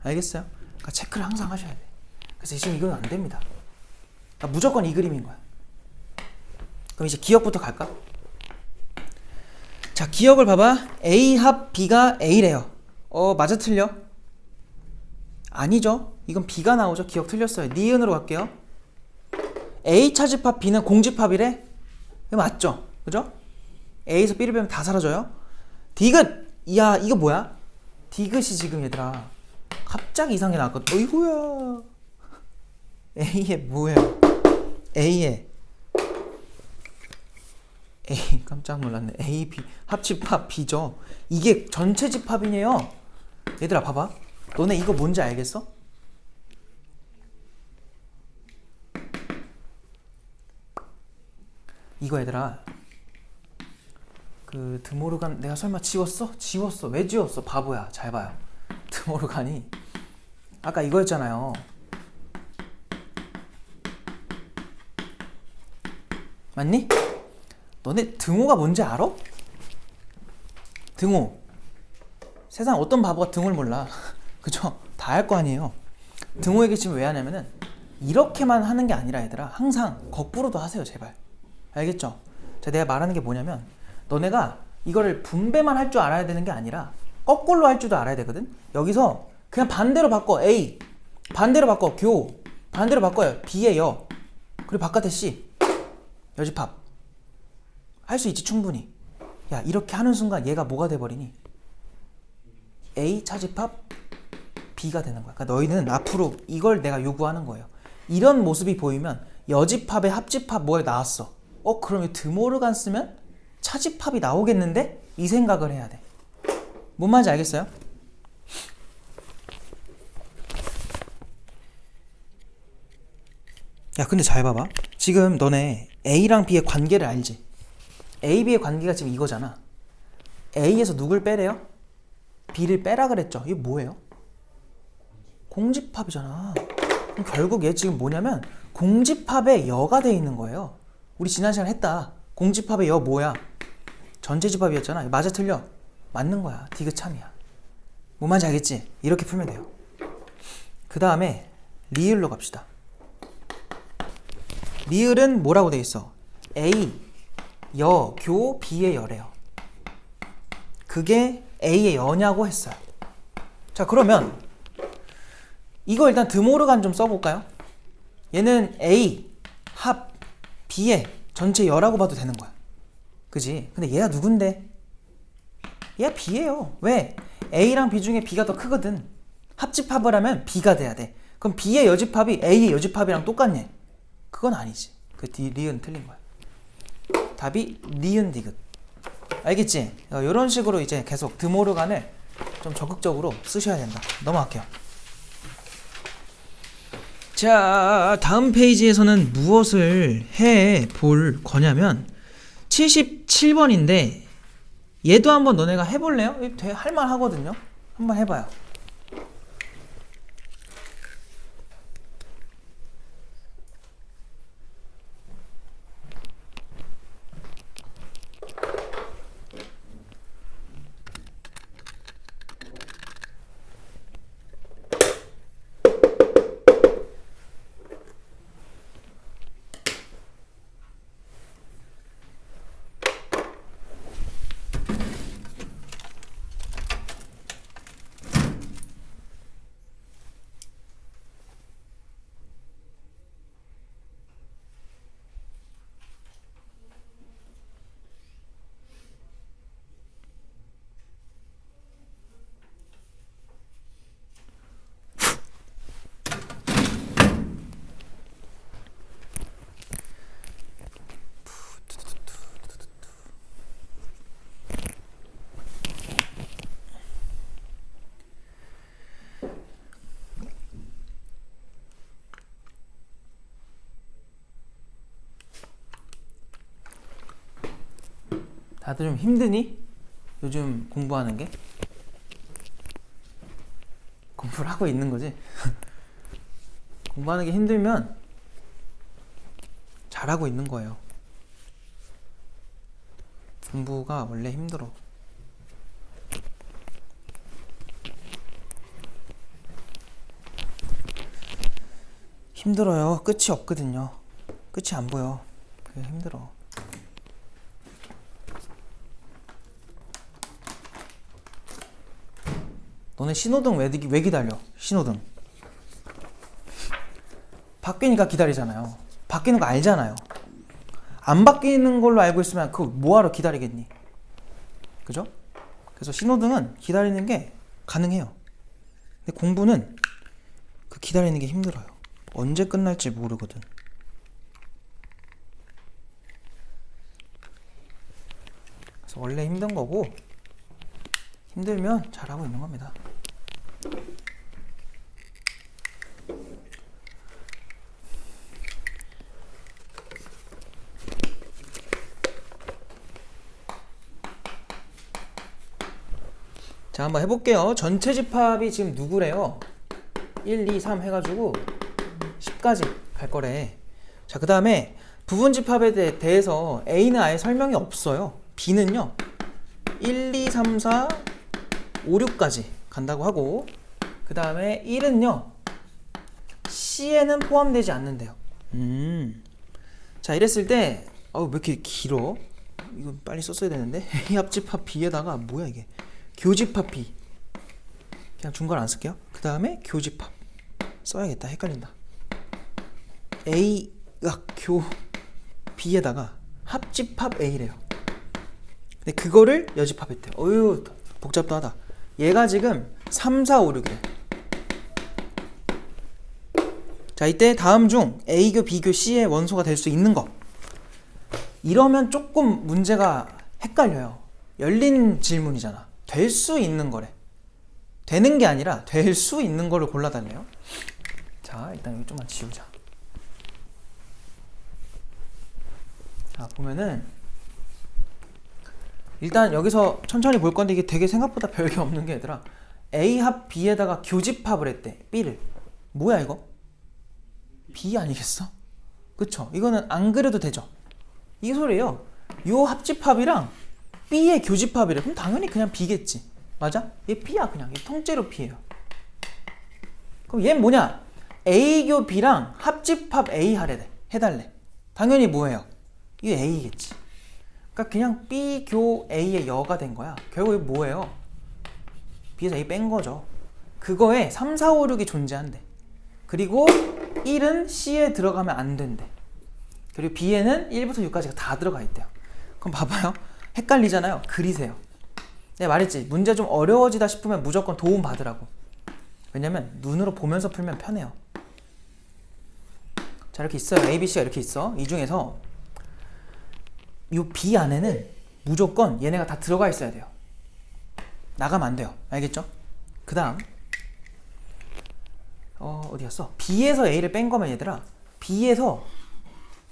알겠어요? 그러니까 체크를 항상 하셔야 돼. 그래서 지금 이건 안 됩니다. 그러니까 무조건 이 그림인 거야. 그럼 이제 기억부터 갈까? 자, 기억을 봐봐. A 합 B가 A래요. 맞아 틀려? 아니죠. 이건 B가 나오죠. 기억 틀렸어요. 니은으로 갈게요. A 차집합 B는 공집합이래? 이거 맞죠? 그죠? A에서 B를 빼면 다 사라져요. 디귿! 야, 이거 뭐야? 디귿이 지금 얘들아 갑자기 이상하게 나왔거든. 어이구야. A에 뭐야? A에 A 깜짝 놀랐네. A, B 합집합 B죠. 이게 전체 집합이네요. 얘들아 봐봐. 너네 이거 뭔지 알겠어? 이거 얘들아 그 드모르간 내가 설마 지웠어? 지웠어. 왜 지웠어? 바보야. 잘 봐요. 드모르간이 아까 이거였잖아요. 맞니? 너네 등호가 뭔지 알아? 등호. 세상 어떤 바보가 등호를 몰라. 그죠? 다 알 거 아니에요. 등호 얘기 지금 왜 하냐면은 이렇게만 하는 게 아니라 얘들아 항상 거꾸로도 하세요. 제발. 알겠죠? 자, 내가 말하는 게 뭐냐면 너네가 이거를 분배만 할 줄 알아야 되는 게 아니라 거꾸로 할 줄도 알아야 되거든. 여기서 그냥 반대로 바꿔. A 반대로 바꿔. 교 반대로 바꿔요. B의 여 그리고 바깥에 C 여집합 할 수 있지 충분히. 야, 이렇게 하는 순간 얘가 뭐가 돼버리니? A 차집합 B가 되는 거야. 그러니까 너희는 앞으로 이걸 내가 요구하는 거예요. 이런 모습이 보이면 여집합에 합집합 뭐가 나왔어. 그럼 드모르간 쓰면 차집합이 나오겠는데? 이 생각을 해야 돼. 뭔 말인지 알겠어요? 야, 근데 잘 봐봐. 지금 너네 A랑 B의 관계를 알지? A, B의 관계가 지금 이거잖아. A에서 누굴 빼래요? B를 빼라 그랬죠. 이게 뭐예요? 공집합이잖아. 그럼 결국 얘 지금 뭐냐면 공집합의 여가 돼 있는 거예요. 우리 지난 시간에 했다. 공집합의 여 뭐야? 전체 집합이었잖아. 맞아 틀려? 맞는 거야. 디귿 참이야. 뭔 말인지 알겠지? 이렇게 풀면 돼요. 그 다음에 리을로 갑시다. 리을은 뭐라고 돼 있어? A 여, 교, B의 여래요. 그게 A의 여냐고 했어요. 자, 그러면 이거 일단 드모르간 좀 써볼까요? 얘는 A 합 B의 전체 여라고 봐도 되는 거야. 그지? 근데 얘가 누군데? 얘가 B예요. 왜? A랑 B 중에 B가 더 크거든. 합집합을 하면 B가 돼야 돼. 그럼 B의 여집합이 A의 여집합이랑 똑같냐? 그건 아니지. 그 리은 틀린 거야. 답이 니은 디귿. 알겠지? 이런 식으로 이제 계속 드모르간을 좀 적극적으로 쓰셔야 된다. 넘어갈게요. 자, 다음 페이지에서는 무엇을 해 볼 거냐면 77번인데 얘도 한번 너네가 해볼래요? 할만 하거든요. 한번 해봐요. 다들 좀 힘드니? 요즘 공부하는 게? 공부를 하고 있는 거지? 공부하는 게 힘들면 잘하고 있는 거예요. 공부가 원래 힘들어. 힘들어요. 끝이 없거든요. 끝이 안 보여. 그게 힘들어. 너네 신호등 왜 기다려? 신호등 바뀌니까 기다리잖아요. 바뀌는 거 알잖아요. 안 바뀌는 걸로 알고 있으면 그거 뭐하러 기다리겠니? 그죠? 그래서 신호등은 기다리는 게 가능해요. 근데 공부는 그 기다리는 게 힘들어요. 언제 끝날지 모르거든. 그래서 원래 힘든 거고 힘들면 잘하고 있는 겁니다. 자, 한번 해볼게요. 전체 집합이 지금 누구래요? 1, 2, 3 해가지고 10까지 갈 거래. 자, 그 다음에 부분 집합에 대해서 A는 아예 설명이 없어요. B는요 1, 2, 3, 4, 5, 6까지 간다고 하고, 그 다음에 1은요 C에는 포함되지 않는데요. 자, 이랬을 때 왜 이렇게 길어? 이거 빨리 썼어야 되는데. A 합집합 B에다가 뭐야 이게, 교집합 B. 그냥 중괄 안 쓸게요. 그 다음에 교집합 써야겠다. 헷갈린다. A가 교 B에다가 합집합 A래요. 근데 그거를 여집합했대요. 어휴, 복잡도 하다. 얘가 지금 3, 4, 5, 6이래. 자, 이때 다음 중 A교 B교 C의 원소가 될 수 있는 거. 이러면 조금 문제가 헷갈려요. 열린 질문이잖아. 될 수 있는 거래. 되는 게 아니라 될 수 있는 거를 골라달래요. 자, 일단 여기 좀만 지우자. 자, 보면은 일단 여기서 천천히 볼 건데 이게 되게 생각보다 별게 없는 게, 얘들아, A 합 B에다가 교집합을 했대. B를. 뭐야 이거? B 아니겠어? 그쵸? 이거는 안 그래도 되죠? 이 소리예요. 요 합집합이랑 B의 교집합이래. 그럼 당연히 그냥 B겠지. 맞아? 얘 B야. 그냥 얘 통째로 B예요. 그럼 얘는 뭐냐? A교 B랑 합집합 A 해달래. 당연히 뭐예요? 이게 A겠지. 그러니까 그냥 B교 A의 여가 된 거야. 결국 이게 뭐예요? B에서 A 뺀 거죠. 그거에 3, 4, 5, 6이 존재한대. 그리고 1은 C에 들어가면 안 된대. 그리고 B에는 1부터 6까지가 다 들어가 있대요. 그럼 봐봐요. 헷갈리잖아요. 그리세요. 내가 말했지. 문제 좀 어려워지다 싶으면 무조건 도움 받으라고. 왜냐면 눈으로 보면서 풀면 편해요. 자, 이렇게 있어요. A, B, C가 이렇게 있어. 이 중에서 이 B 안에는 무조건 얘네가 다 들어가 있어야 돼요. 나가면 안 돼요. 알겠죠? 그 다음 어디 갔어? B에서 A를 뺀 거면 얘들아, B에서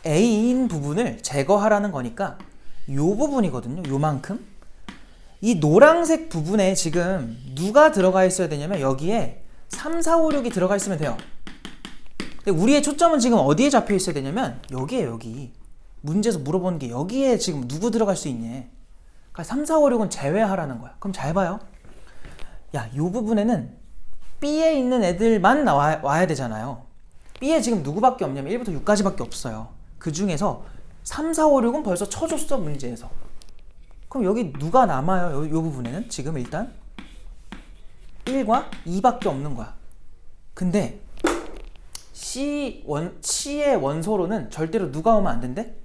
A인 부분을 제거하라는 거니까 요 부분이거든요. 요만큼. 이 노란색 부분에 지금 누가 들어가 있어야 되냐면 여기에 3, 4, 5, 6이 들어가 있으면 돼요. 근데 우리의 초점은 지금 어디에 잡혀 있어야 되냐면 여기에요. 여기. 문제에서 물어보는 게 여기에 지금 누구 들어갈 수 있니? 그러니까 3, 4, 5, 6은 제외하라는 거야. 그럼 잘 봐요. 야, 요 부분에는 B에 있는 애들만 와야 되잖아요. B에 지금 누구밖에 없냐면 1부터 6까지밖에 없어요. 그 중에서 3, 4, 5, 6은 벌써 쳐줬어, 문제에서. 그럼 여기 누가 남아요? 요 부분에는 지금 일단 1과 2밖에 없는 거야. 근데 C의 원소로는 절대로 누가 오면 안 된대?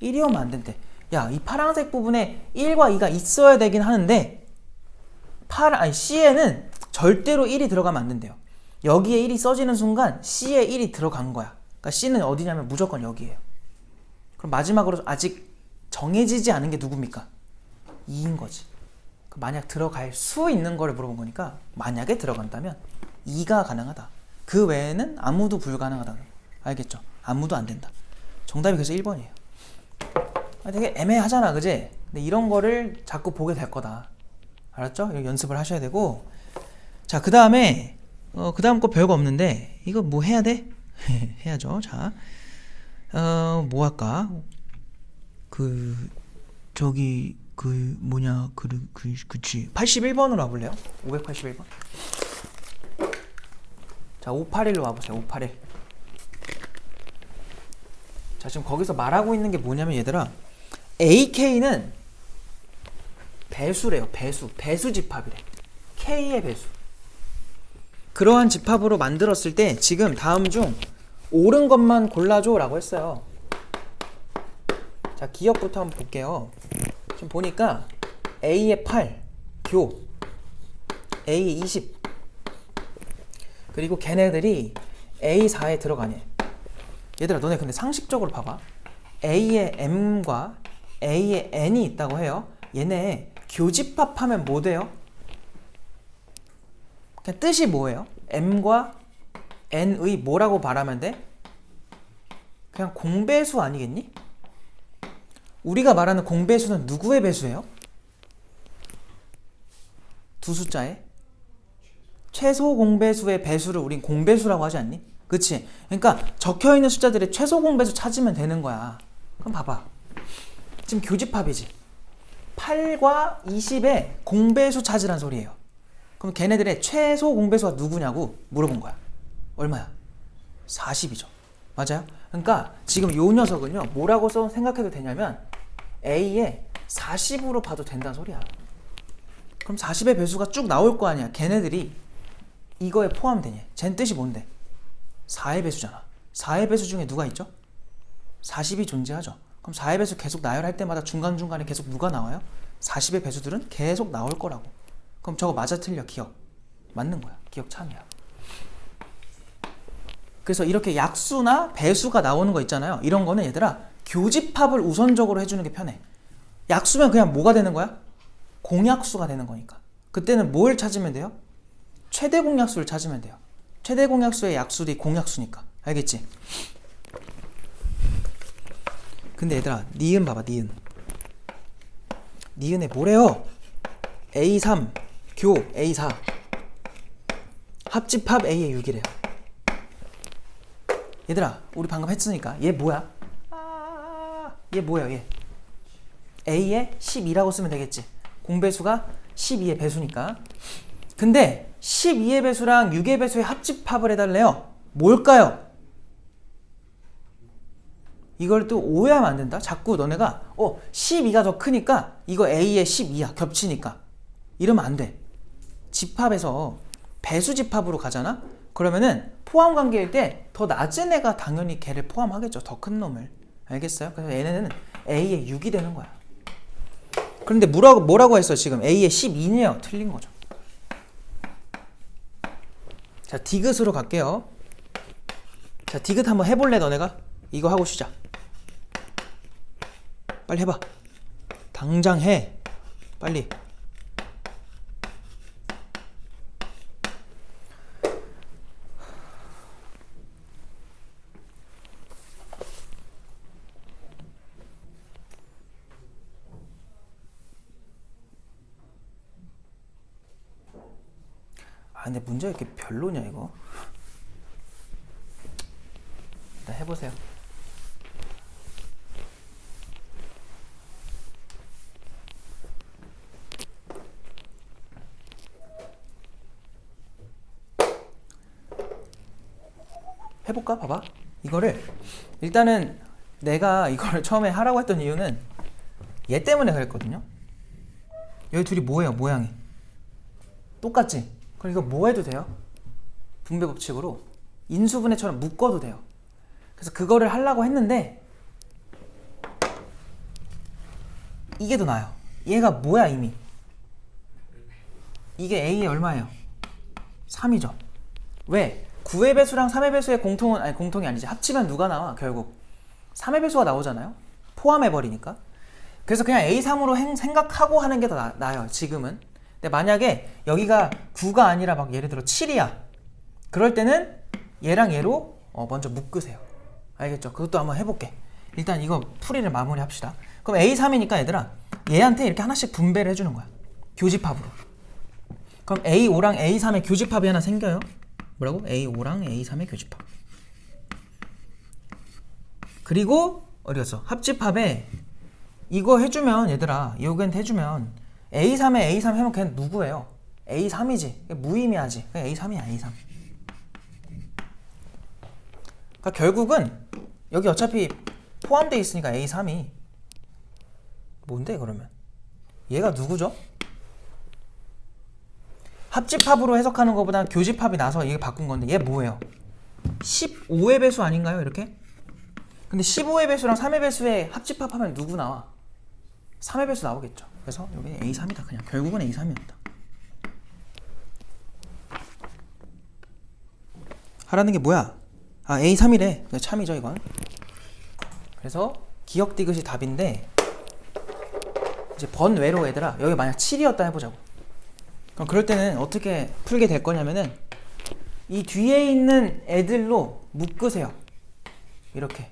1이 오면 안 된대. 야, 이 파란색 부분에 1과 2가 있어야 되긴 하는데 C에는 절대로 1이 들어가면 안 된대요. 여기에 1이 써지는 순간 C에 1이 들어간 거야. 그러니까 C는 어디냐면 무조건 여기에요. 그럼 마지막으로 아직 정해지지 않은 게 누굽니까? 2인 거지. 만약 들어갈 수 있는 거를 물어본 거니까 만약에 들어간다면 2가 가능하다. 그 외에는 아무도 불가능하다. 알겠죠? 아무도 안 된다. 정답이 그래서 1번이에요. 되게 애매하잖아, 그지? 근데 이런 거를 자꾸 보게 될 거다. 알았죠? 이거 연습을 하셔야 되고. 자, 그 다음에 그 다음 거 별거 없는데 이거 뭐 해야 돼? 해야죠. 자, 뭐 할까? 그치. 81번으로 와볼래요? 581번. 자, 581로 와보세요. 581. 자, 지금 거기서 말하고 있는 게 뭐냐면 얘들아, AK는 배수래요. 배수 집합이래. K의 배수. 그러한 집합으로 만들었을 때 지금 다음 중 옳은 것만 골라줘 라고 했어요. 자, 기억부터 한번 볼게요. 지금 보니까 A에 8, 교, A에 20, 그리고 걔네들이 A4에 들어가네. 얘들아, 너네 근데 상식적으로 봐봐. A에 M과 A에 N이 있다고 해요. 얘네 교집합하면 뭐 돼요? 그냥 뜻이 뭐예요? M과 N의 뭐라고 말하면 돼? 그냥 공배수 아니겠니? 우리가 말하는 공배수는 누구의 배수예요? 두 숫자에? 최소 공배수의 배수를 우린 공배수라고 하지 않니? 그치? 그러니까 적혀있는 숫자들의 최소 공배수 찾으면 되는 거야. 그럼 봐봐. 지금 교집합이지. 8과 20의 공배수 찾으란 소리예요. 그럼 걔네들의 최소 공배수가 누구냐고 물어본 거야. 얼마야? 40이죠. 맞아요? 그러니까 지금 요 녀석은요, 뭐라고 생각해도 되냐면 A에 40으로 봐도 된다는 소리야. 그럼 40의 배수가 쭉 나올 거 아니야. 걔네들이 이거에 포함되냐. 쟨 뜻이 뭔데? 4의 배수잖아. 4의 배수 중에 누가 있죠? 40이 존재하죠. 그럼 4의 배수 계속 나열할 때마다 중간중간에 계속 누가 나와요? 40의 배수들은 계속 나올 거라고. 그럼 저거 맞아 틀려? 기억. 맞는 거야. 기억 참이야. 그래서 이렇게 약수나 배수가 나오는 거 있잖아요. 이런 거는 얘들아, 교집합을 우선적으로 해주는 게 편해. 약수면 그냥 뭐가 되는 거야? 공약수가 되는 거니까. 그때는 뭘 찾으면 돼요? 최대 공약수를 찾으면 돼요. 최대 공약수의 약수들이 공약수니까. 알겠지? 근데 얘들아, 니은 봐봐. 니은에 뭐래요? A3 교 A4 합집합 A의 6이래요. 얘들아, 우리 방금 했으니까 얘 뭐야? 얘 뭐야? 얘 A에 12라고 쓰면 되겠지. 공배수가 12의 배수니까. 근데 12의 배수랑 6의 배수의 합집합을 해달래요. 뭘까요? 이걸 또 오해하면 안 된다. 자꾸 너네가 12가 더 크니까 이거 A에 12야. 겹치니까. 이러면 안 돼. 집합에서 배수 집합으로 가잖아? 그러면은 포함 관계일 때 더 낮은 애가 당연히 걔를 포함하겠죠. 더 큰 놈을. 알겠어요? 그래서 얘네는 A의 6이 되는 거야. 그런데 뭐라고 했어? 지금 A의 12네요. 틀린 거죠. 자, 디귿으로 갈게요. 자, 디귿 한번 해볼래, 너네가? 이거 하고 쉬자. 빨리 해봐. 당장 해. 빨리. 근데 문제가 이렇게 별로냐 이거? 일단 해보세요. 해볼까? 봐봐. 이거를 일단은 내가 이걸 처음에 하라고 했던 이유는 얘 때문에 그랬거든요. 여기 둘이 뭐예요? 모양이 똑같지? 그럼 이거 뭐 해도 돼요? 분배 법칙으로 인수분해처럼 묶어도 돼요. 그래서 그거를 하려고 했는데 이게 더 나아요. 얘가 뭐야 이미? 이게 A의 얼마예요? 3이죠. 왜? 9의 배수랑 3의 배수의 공통이 아니지. 합치면 누가 나와? 결국 3의 배수가 나오잖아요. 포함해버리니까. 그래서 그냥 A3으로 생각하고 하는 게 더 나아요. 지금은. 근데 만약에 여기가 9가 아니라 막 예를 들어 7이야. 그럴 때는 얘랑 얘로 먼저 묶으세요. 알겠죠? 그것도 한번 해볼게. 일단 이거 풀이를 마무리 합시다. 그럼 A3이니까 얘들아 얘한테 이렇게 하나씩 분배를 해주는 거야. 교집합으로. 그럼 A5랑 A3의 교집합이 하나 생겨요. 뭐라고? A5랑 A3의 교집합. 그리고 어디 갔어? 합집합에 이거 해주면 얘들아 요겐트 해주면 A3에 A3 해면 걔는 누구예요? A3이지. 무의미하지. 그냥 A3이야 A3. 그러니까 결국은 여기 어차피 포함되어 있으니까 A3이 뭔데 그러면? 얘가 누구죠? 합집합으로 해석하는 것보다 교집합이 나서 이게 바꾼 건데 얘 뭐예요? 15의 배수 아닌가요? 이렇게? 근데 15의 배수랑 3의 배수의 합집합하면 누구 나와? 3의 배수 나오겠죠. 그래서 여기 A3이다. 그냥 결국은 A3이었다. 하라는 게 뭐야? 아 A3이래. 참이죠 이건. 그래서 기억 디귿이 답인데 이제 번외로 얘들아 여기 만약 7이었다 해보자고. 그럼 그럴 때는 어떻게 풀게 될 거냐면은 이 뒤에 있는 애들로 묶으세요. 이렇게.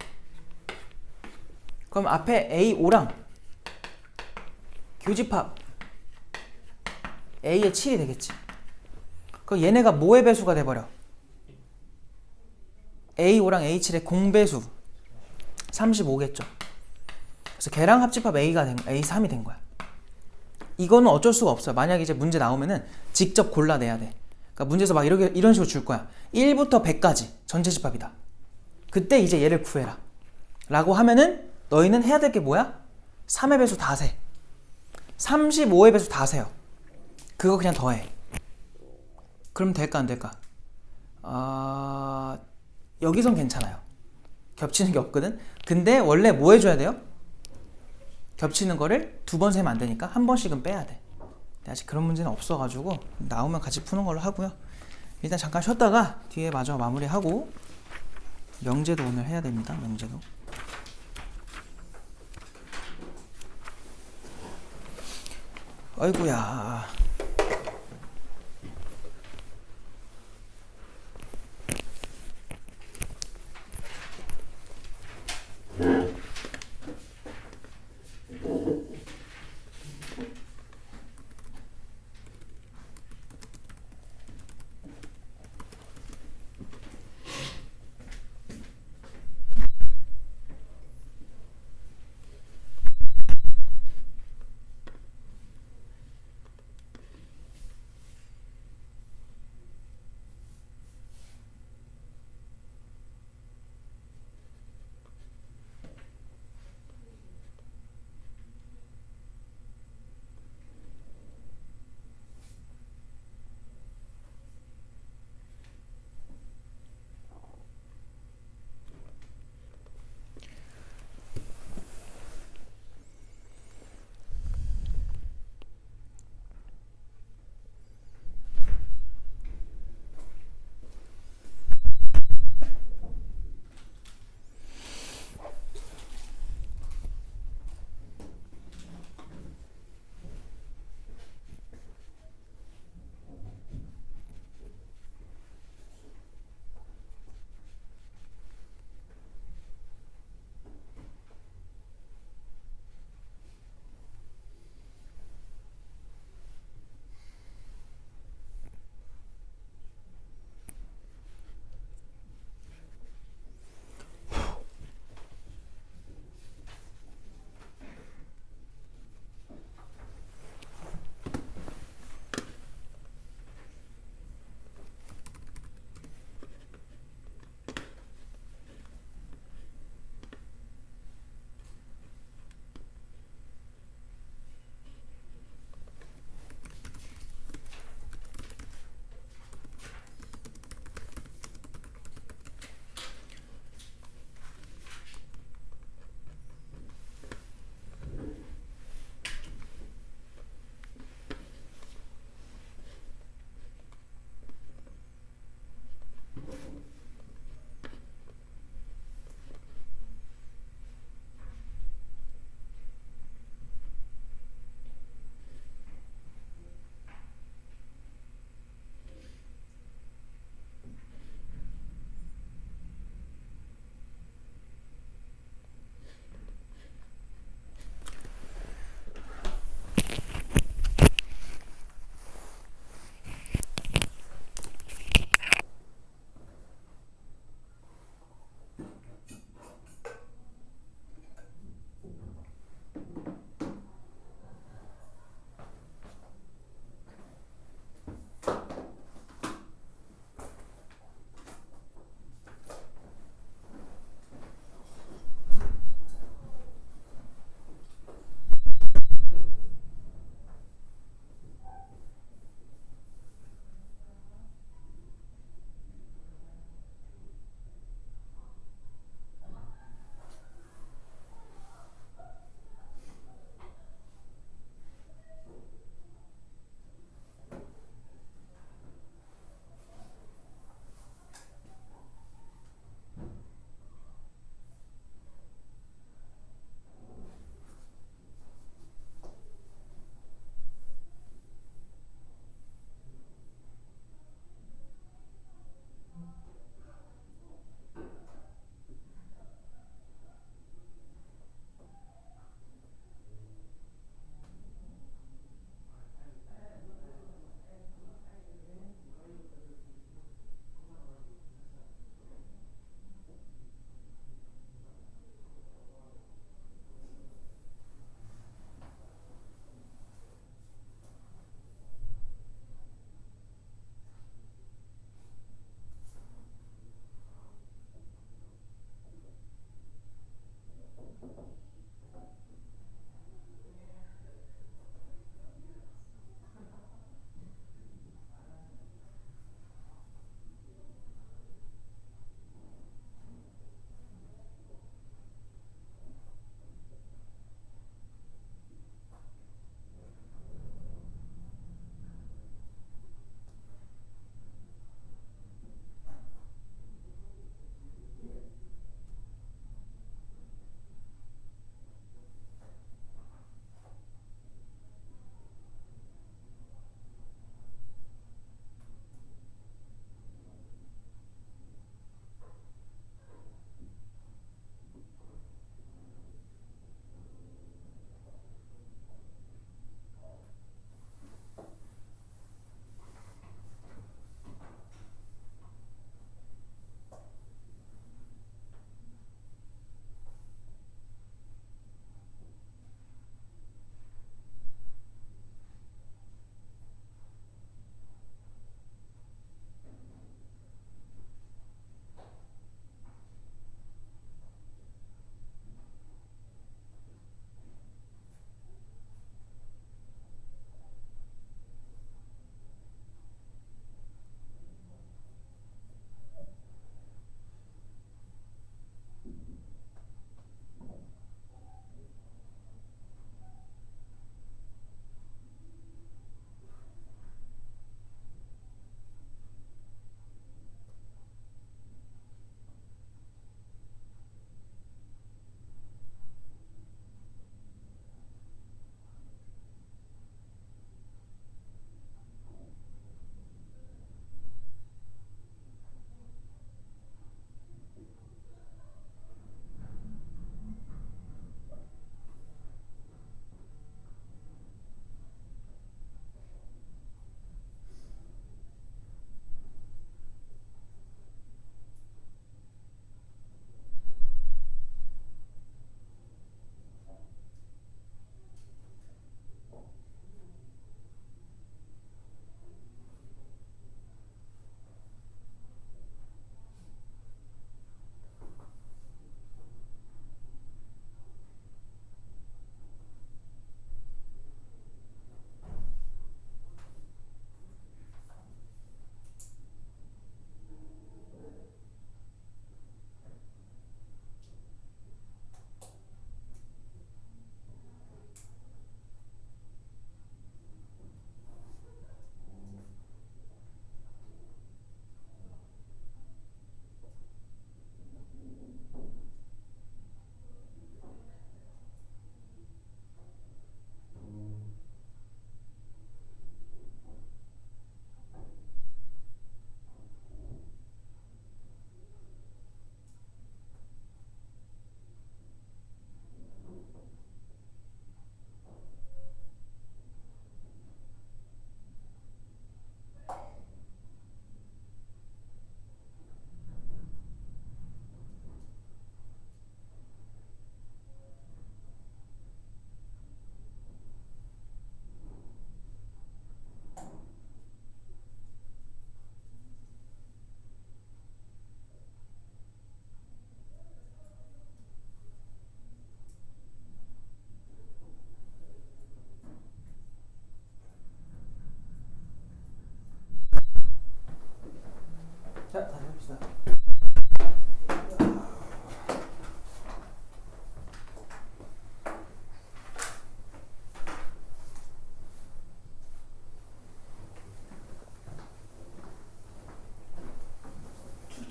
그럼 앞에 A5랑 교집합 A의 7이 되겠지. 그럼 얘네가 뭐의 배수가 돼버려? A5랑 A7의 공배수 35겠죠. 그래서 걔랑 합집합 A3이 된 거야. 이거는 어쩔 수가 없어요. 만약에 이제 문제 나오면은 직접 골라내야 돼. 그러니까 문제에서 막 이런 식으로 줄 거야. 1부터 100까지 전체 집합이다. 그때 이제 얘를 구해라. 라고 하면은 너희는 해야 될 게 뭐야? 3의 배수 다 세. 35의 배수 다 세요. 그거 그냥 더해. 그럼 될까 안 될까? 여기선 괜찮아요. 겹치는 게 없거든. 근데 원래 뭐 해줘야 돼요? 겹치는 거를 2번 세면 안 되니까 한 번씩은 빼야 돼. 근데 아직 그런 문제는 없어가지고 나오면 같이 푸는 걸로 하고요. 일단 잠깐 쉬었다가 뒤에 마저 마무리하고 명제도 오늘 해야 됩니다. 명제도. 아이고야.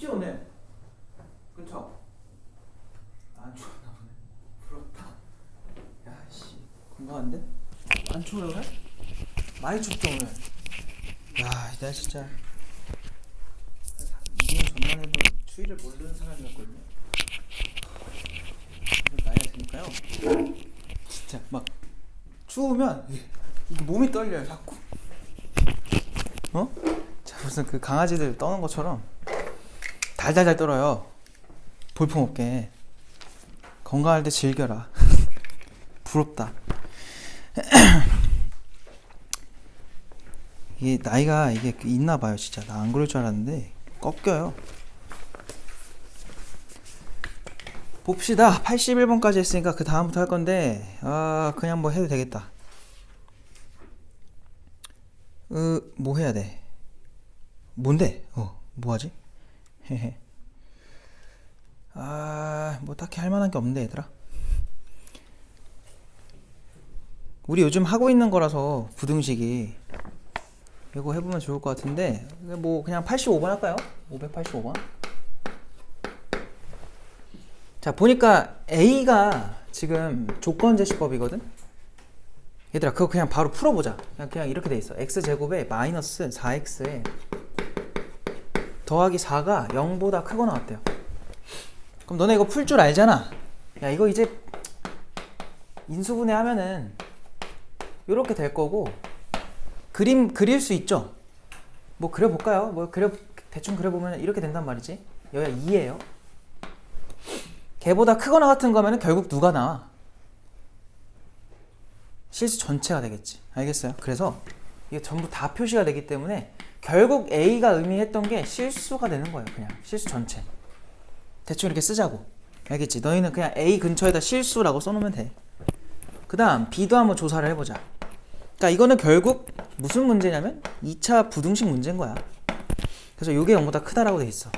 쉽지 오늘. 그쵸? 안 추웠나 보네. 부럽다. 야씨 건강한데? 안 추워요 오늘? 많이 춥죠 오늘. 야, 내가 진짜 2년 전만 해도 추위를 모르는 사람이었거든요. 나이가 드니까요. 진짜 막 추우면 이게 몸이 떨려요 자꾸. 어? 자, 무슨 그 강아지들 떠는 것처럼 달달달 떨어요. 볼품없게. 건강할 때 즐겨라. 부럽다. 이게 나이가 이게 있나 봐요 진짜. 나 안 그럴 줄 알았는데 꺾여요. 봅시다. 81번까지 했으니까 그 다음부터 할 건데 그냥 뭐 해도 되겠다. 뭐 해야 돼? 뭔데? 뭐 하지? 헤헤. 뭐 딱히 할 만한 게 없는데 얘들아. 우리 요즘 하고 있는 거라서 부등식이 이거 해보면 좋을 것 같은데 뭐 그냥 85번 할까요? 585번. 자 보니까 A가 지금 조건제시법이거든. 얘들아 그거 그냥 바로 풀어보자. 그냥 이렇게 돼 있어. x제곱에 마이너스 4x에 더하기 4가 0보다 크거나 같대요. 그럼 너네 이거 풀 줄 알잖아. 야 이거 이제 인수분해 하면은 요렇게 될 거고 그림 그릴 수 있죠. 뭐 그려볼까요? 뭐 대충 그려보면 이렇게 된단 말이지. 여기가 2예요. 걔보다 크거나 같은 거면 결국 누가 나와? 실수 전체가 되겠지. 알겠어요? 그래서 이게 전부 다 표시가 되기 때문에 결국 A가 의미했던 게 실수가 되는 거예요. 그냥 실수 전체. 대충 이렇게 쓰자고. 알겠지? 너희는 그냥 A 근처에다 실수라고 써놓으면 돼. 그 다음 B도 한번 조사를 해보자. 그러니까 이거는 결국 무슨 문제냐면 2차 부등식 문제인 거야. 그래서 이게 0보다 크다라고 돼 있어.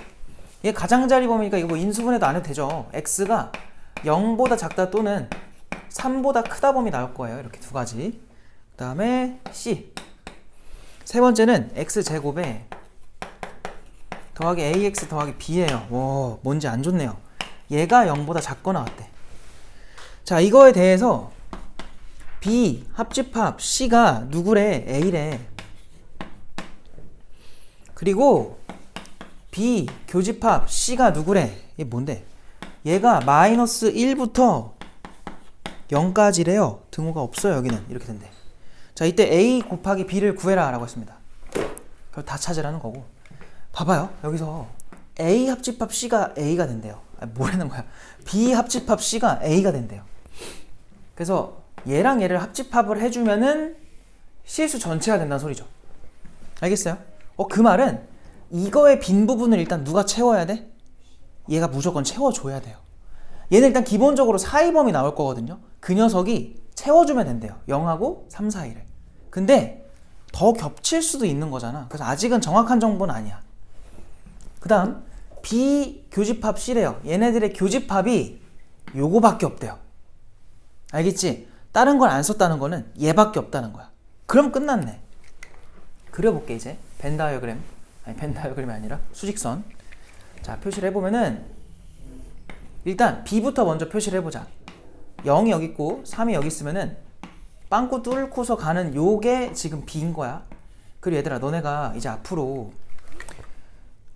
이게 가장자리 범위니까 이거 뭐 인수분해도 안 해도 되죠. X가 0보다 작다 또는 3보다 크다 범위 나올 거예요. 이렇게 두 가지. 그 다음에 C. 세 번째는 X제곱에 더하기 AX 더하기 B예요. 와, 뭔지 안 좋네요. 얘가 0보다 작거나 같대. 자, 이거에 대해서 B 합집합 C가 누구래? A래. 그리고 B 교집합 C가 누구래? 이게 뭔데? 얘가 마이너스 1부터 0까지래요. 등호가 없어요. 여기는 이렇게 된대. 자, 이때 A 곱하기 B를 구해라 라고 했습니다. 그걸 다 찾으라는 거고. 봐봐요. 여기서 A 합집합 C가 A가 된대요. 뭐라는 거야? B 합집합 C가 A가 된대요. 그래서 얘랑 얘를 합집합을 해주면은 실수 전체가 된다는 소리죠. 알겠어요? 그 말은 이거의 빈 부분을 일단 누가 채워야 돼? 얘가 무조건 채워줘야 돼요. 얘는 일단 기본적으로 사이범위 나올 거거든요. 그 녀석이 채워주면 된대요. 0하고 3, 4, 1을. 근데 더 겹칠 수도 있는 거잖아. 그래서 아직은 정확한 정보는 아니야. 그 다음 B 교집합 C래요. 얘네들의 교집합이 요거밖에 없대요. 알겠지? 다른 걸 안 썼다는 거는 얘밖에 없다는 거야. 그럼 끝났네. 그려볼게 이제. 벤 다이어그램. 아니 벤 다이어그램이 아니라 수직선. 자 표시를 해보면은 일단 B부터 먼저 표시를 해보자. 0이 여기 있고 3이 여기 있으면은 빵꾸 뚫고서 가는 요게 지금 B인 거야. 그리고 얘들아 너네가 이제 앞으로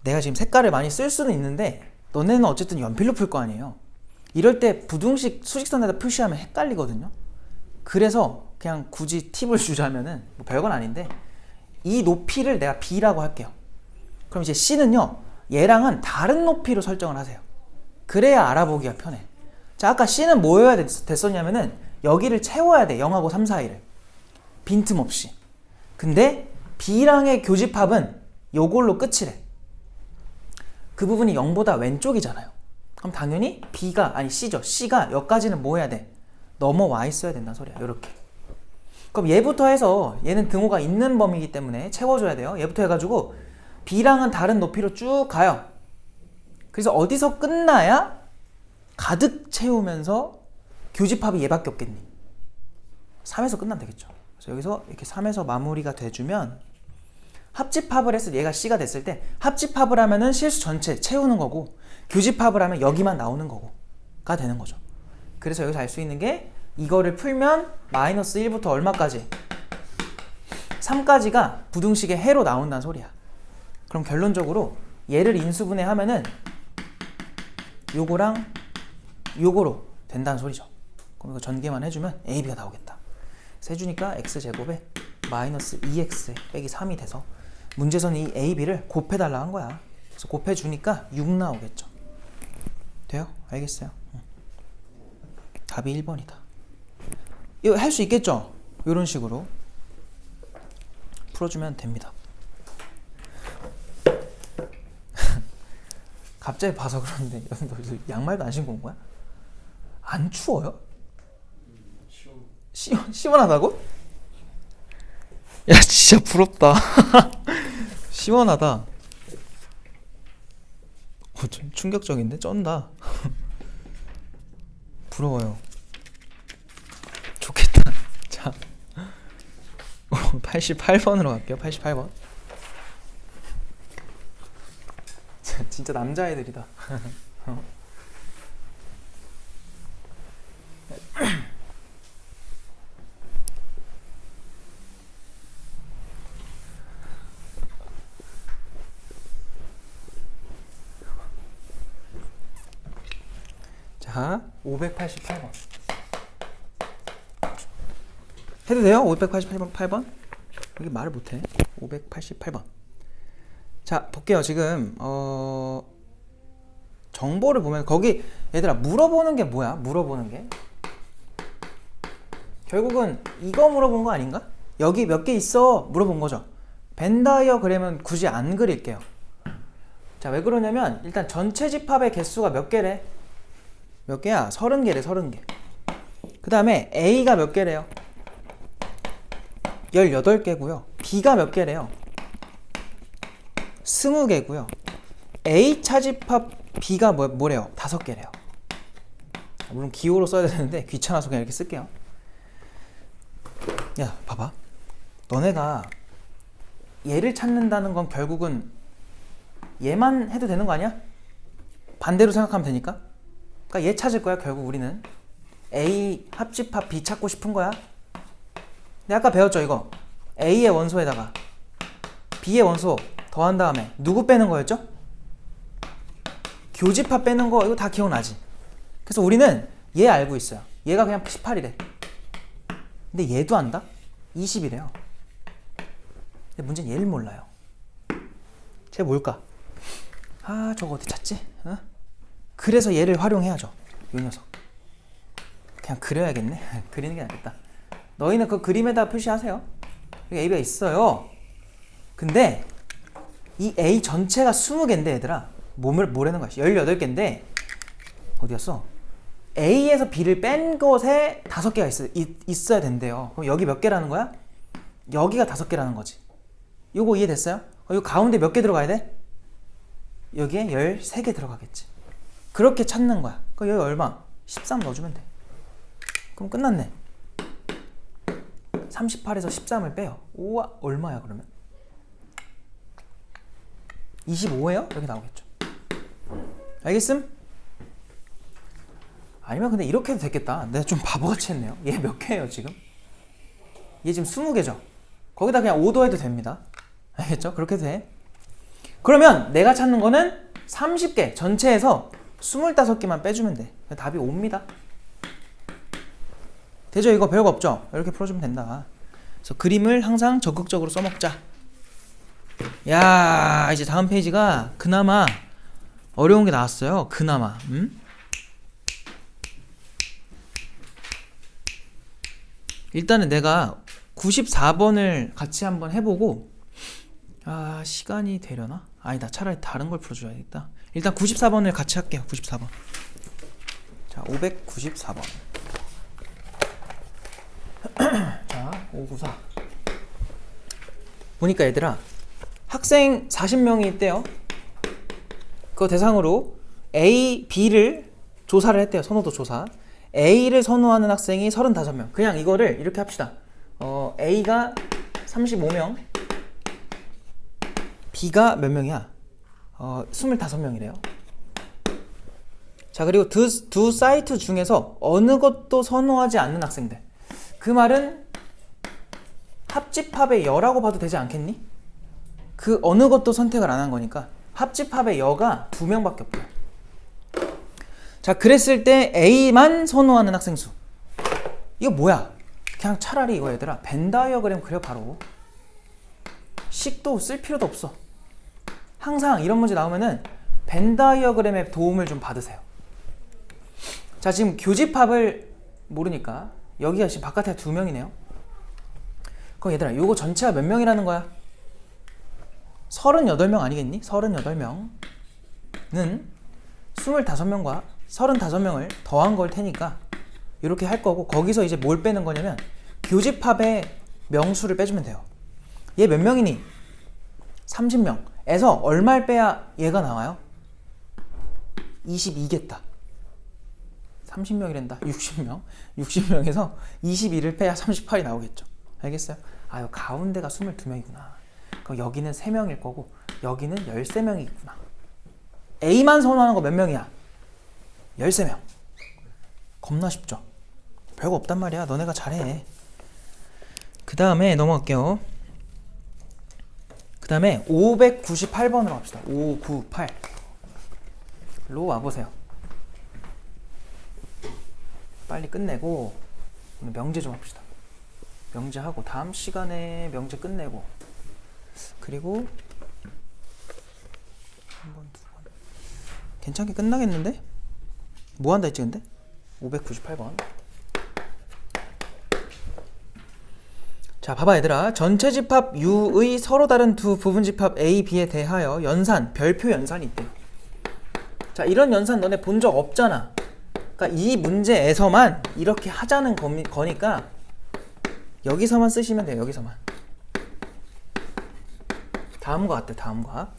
내가 지금 색깔을 많이 쓸 수는 있는데 너네는 어쨌든 연필로 풀 거 아니에요. 이럴 때 부등식 수직선에다 표시하면 헷갈리거든요. 그래서 그냥 굳이 팁을 주자면은 뭐 별건 아닌데 이 높이를 내가 B라고 할게요. 그럼 이제 C는요 얘랑은 다른 높이로 설정을 하세요. 그래야 알아보기가 편해. 자 아까 C는 뭐여야 됐었냐면은 여기를 채워야 돼. 0하고 3, 4, 1을 빈틈없이. 근데 B랑의 교집합은 요걸로 끝이래. 그 부분이 0보다 왼쪽이잖아요. 그럼 당연히 B가 아니 C죠. C가 여기까지는 뭐 해야 돼? 넘어와 있어야 된다는 소리야. 요렇게. 그럼 얘부터 해서 얘는 등호가 있는 범위이기 때문에 채워줘야 돼요. 얘부터 해가지고 B랑은 다른 높이로 쭉 가요. 그래서 어디서 끝나야 가득 채우면서 교집합이 얘밖에 없겠니? 3에서 끝나면 되겠죠. 그래서 여기서 이렇게 3에서 마무리가 돼주면 합집합을 해서 얘가 C가 됐을 때 합집합을 하면은 실수 전체 채우는 거고 교집합을 하면 여기만 나오는 거고가 되는 거죠. 그래서 여기서 알 수 있는 게 이거를 풀면 마이너스 1부터 얼마까지? 3까지가 부등식의 해로 나온다는 소리야. 그럼 결론적으로 얘를 인수분해 하면은 요거랑 요거로 된다는 소리죠. 그럼 이거 전개만 해주면 AB가 나오겠다. 그래서 해주니까 x제곱에 마이너스 2x 빼기 3이 돼서 문제에서는 이 AB를 곱해달라 한 거야. 그래서 곱해주니까 6 나오겠죠. 돼요? 알겠어요? 답이 1번이다. 이거 할 수 있겠죠? 이런 식으로 풀어주면 됩니다. 갑자기 봐서 그러는데 너 양말도 안 신고 온 거야? 안 추워요? 시원하다고? 야 진짜 부럽다. 시원하다. 좀 충격적인데? 쩐다. 부러워요. 좋겠다. 자 88번으로 갈게요. 88번. 진짜 남자애들이다. 자, 588번. 해도 돼요? 588번? 여기 말을 못해. 588번. 자, 볼게요. 지금 정보를 보면 거기 얘들아 물어보는 게 뭐야? 물어보는 게 결국은 이거 물어본 거 아닌가? 여기 몇 개 있어? 물어본 거죠. 벤 다이어그램은 굳이 안 그릴게요. 자, 왜 그러냐면 일단 전체 집합의 개수가 몇 개래? 몇 개야? 30개래. 30개. 그 다음에 A가 몇 개래요? 18개고요. B가 몇 개래요? 20개고요. A 차집합 B가 뭐래요? 5개래요. 물론 기호로 써야 되는데 귀찮아서 그냥 이렇게 쓸게요. 야, 봐봐. 너네가 얘를 찾는다는 건 결국은 얘만 해도 되는 거 아니야? 반대로 생각하면 되니까. 그러니까 얘 찾을 거야. 결국 우리는 A 합집합 B 찾고 싶은 거야. 근데 아까 배웠죠 이거. A의 원소에다가 B의 원소 더한 다음에 누구 빼는 거였죠? 교집합 빼는 거. 이거 다 기억나지? 그래서 우리는 얘 알고 있어요. 얘가 그냥 18이래. 근데 얘도 안다? 20이래요. 근데 문제는 얘를 몰라요. 쟤 뭘까? 아, 저거 어디 찾지? 어? 그래서 얘를 활용해야죠. 요 녀석. 그냥 그려야겠네. 그리는 게 낫겠다. 너희는 그 그림에다 표시하세요. 여기 A가 있어요. 근데 이 A 전체가 20개인데 얘들아 뭐라는 거야? 18개인데 어디 갔어? A에서 B를 뺀 것에 5개가 있어야 된대요. 그럼 여기 몇 개라는 거야? 여기가 5개라는 거지. 요거 이해됐어요? 요 가운데 몇 개 들어가야 돼? 여기에 13개 들어가겠지. 그렇게 찾는 거야. 그럼 여기 얼마? 13 넣어주면 돼. 그럼 끝났네. 38에서 13을 빼요. 우와, 얼마야 그러면? 25예요? 이렇게 나오겠죠. 알겠음? 아니면 근데 이렇게 해도 됐겠다. 내가 좀 바보같이 했네요. 얘 몇 개예요 지금? 얘 지금 20개죠? 거기다 그냥 5도 해도 됩니다. 알겠죠? 그렇게 돼. 그러면 내가 찾는 거는 30개 전체에서 25개만 빼주면 돼. 답이 5입니다. 되죠? 이거 별거 없죠? 이렇게 풀어주면 된다. 그래서 그림을 항상 적극적으로 써먹자. 야, 이제 다음 페이지가 그나마 어려운 게 나왔어요. 그나마. 일단은 내가 94번을 같이 한번 해보고, 아, 시간이 되려나? 아니다, 차라리 다른 걸 풀어줘야겠다. 일단 94번을 같이 할게요. 94번. 자, 594번. 자, 594. 보니까 얘들아, 학생 40명이 있대요. 그거 대상으로 A, B를 조사를 했대요. 선호도 조사. A를 선호하는 학생이 35명. 그냥 이거를 이렇게 합시다. A가 35명, B가 몇 명이야? 25명이래요. 자, 그리고 두 사이트 중에서 어느 것도 선호하지 않는 학생들. 그 말은 합집합의 여라고 봐도 되지 않겠니? 그 어느 것도 선택을 안 한 거니까 합집합의 여가 2명밖에 없고요. 자, 그랬을 때 A만 선호하는 학생 수. 이거 뭐야? 그냥 차라리 이거 얘들아 벤 다이어그램 그려 바로. 식도 쓸 필요도 없어. 항상 이런 문제 나오면은 벤 다이어그램의 도움을 좀 받으세요. 자, 지금 교집합을 모르니까 여기가 지금 바깥에 2명이네요. 그럼 얘들아 요거 전체가 몇 명이라는 거야? 38명 아니겠니? 38명은 25명과 35명을 더한 걸 테니까 이렇게 할 거고, 거기서 이제 뭘 빼는 거냐면 교집합의 명수를 빼주면 돼요. 얘 몇 명이니? 30명에서 얼마를 빼야 얘가 나와요? 22겠다. 30명이란다. 60명. 60명에서 22를 빼야 38이 나오겠죠. 알겠어요? 아, 요 가운데가 22명이구나. 그럼 여기는 3명일 거고 여기는 13명이구나. A만 선호하는 거 몇 명이야? 13명. 겁나 쉽죠? 별거 없단 말이야. 너네가 잘해. 그 다음에 넘어갈게요. 그 다음에 598번으로 갑시다. 598로 와보세요. 빨리 끝내고 오늘 명제 좀 합시다. 명제하고 다음 시간에 명제 끝내고, 그리고 한 번, 두 번 괜찮게 끝나겠는데? 뭐 한다 했지 근데? 598번. 자, 봐봐 얘들아. 전체 집합 U의 서로 다른 두 부분 집합 A, B에 대하여 연산, 별표 연산이 있대요. 자, 이런 연산 너네 본 적 없잖아. 그러니까 이 문제에서만 이렇게 하자는 거니까 여기서만 쓰시면 돼요. 여기서만. 다음과 같대. 다음과.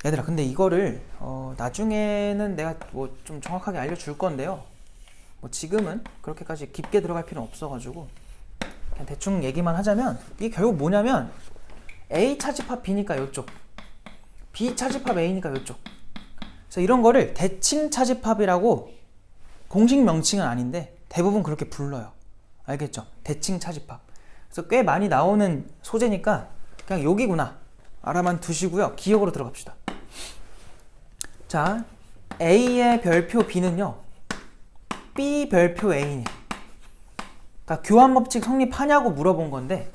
얘들아 근데 이거를 나중에는 내가 뭐 좀 정확하게 알려줄 건데요. 뭐 지금은 그렇게까지 깊게 들어갈 필요는 없어가지고 그냥 대충 얘기만 하자면 이게 결국 뭐냐면 A 차집합 B니까 요쪽, B 차집합 A니까 요쪽. 그래서 이런 거를 대칭 차집합이라고, 공식 명칭은 아닌데 대부분 그렇게 불러요. 알겠죠? 대칭 차집합. 그래서 꽤 많이 나오는 소재니까 그냥 여기구나 알아만 두시고요. 기억으로 들어갑시다. 자, A의 별표 B는요 B 별표 A냐. 그러니까 교환 법칙 성립하냐고 물어본 건데,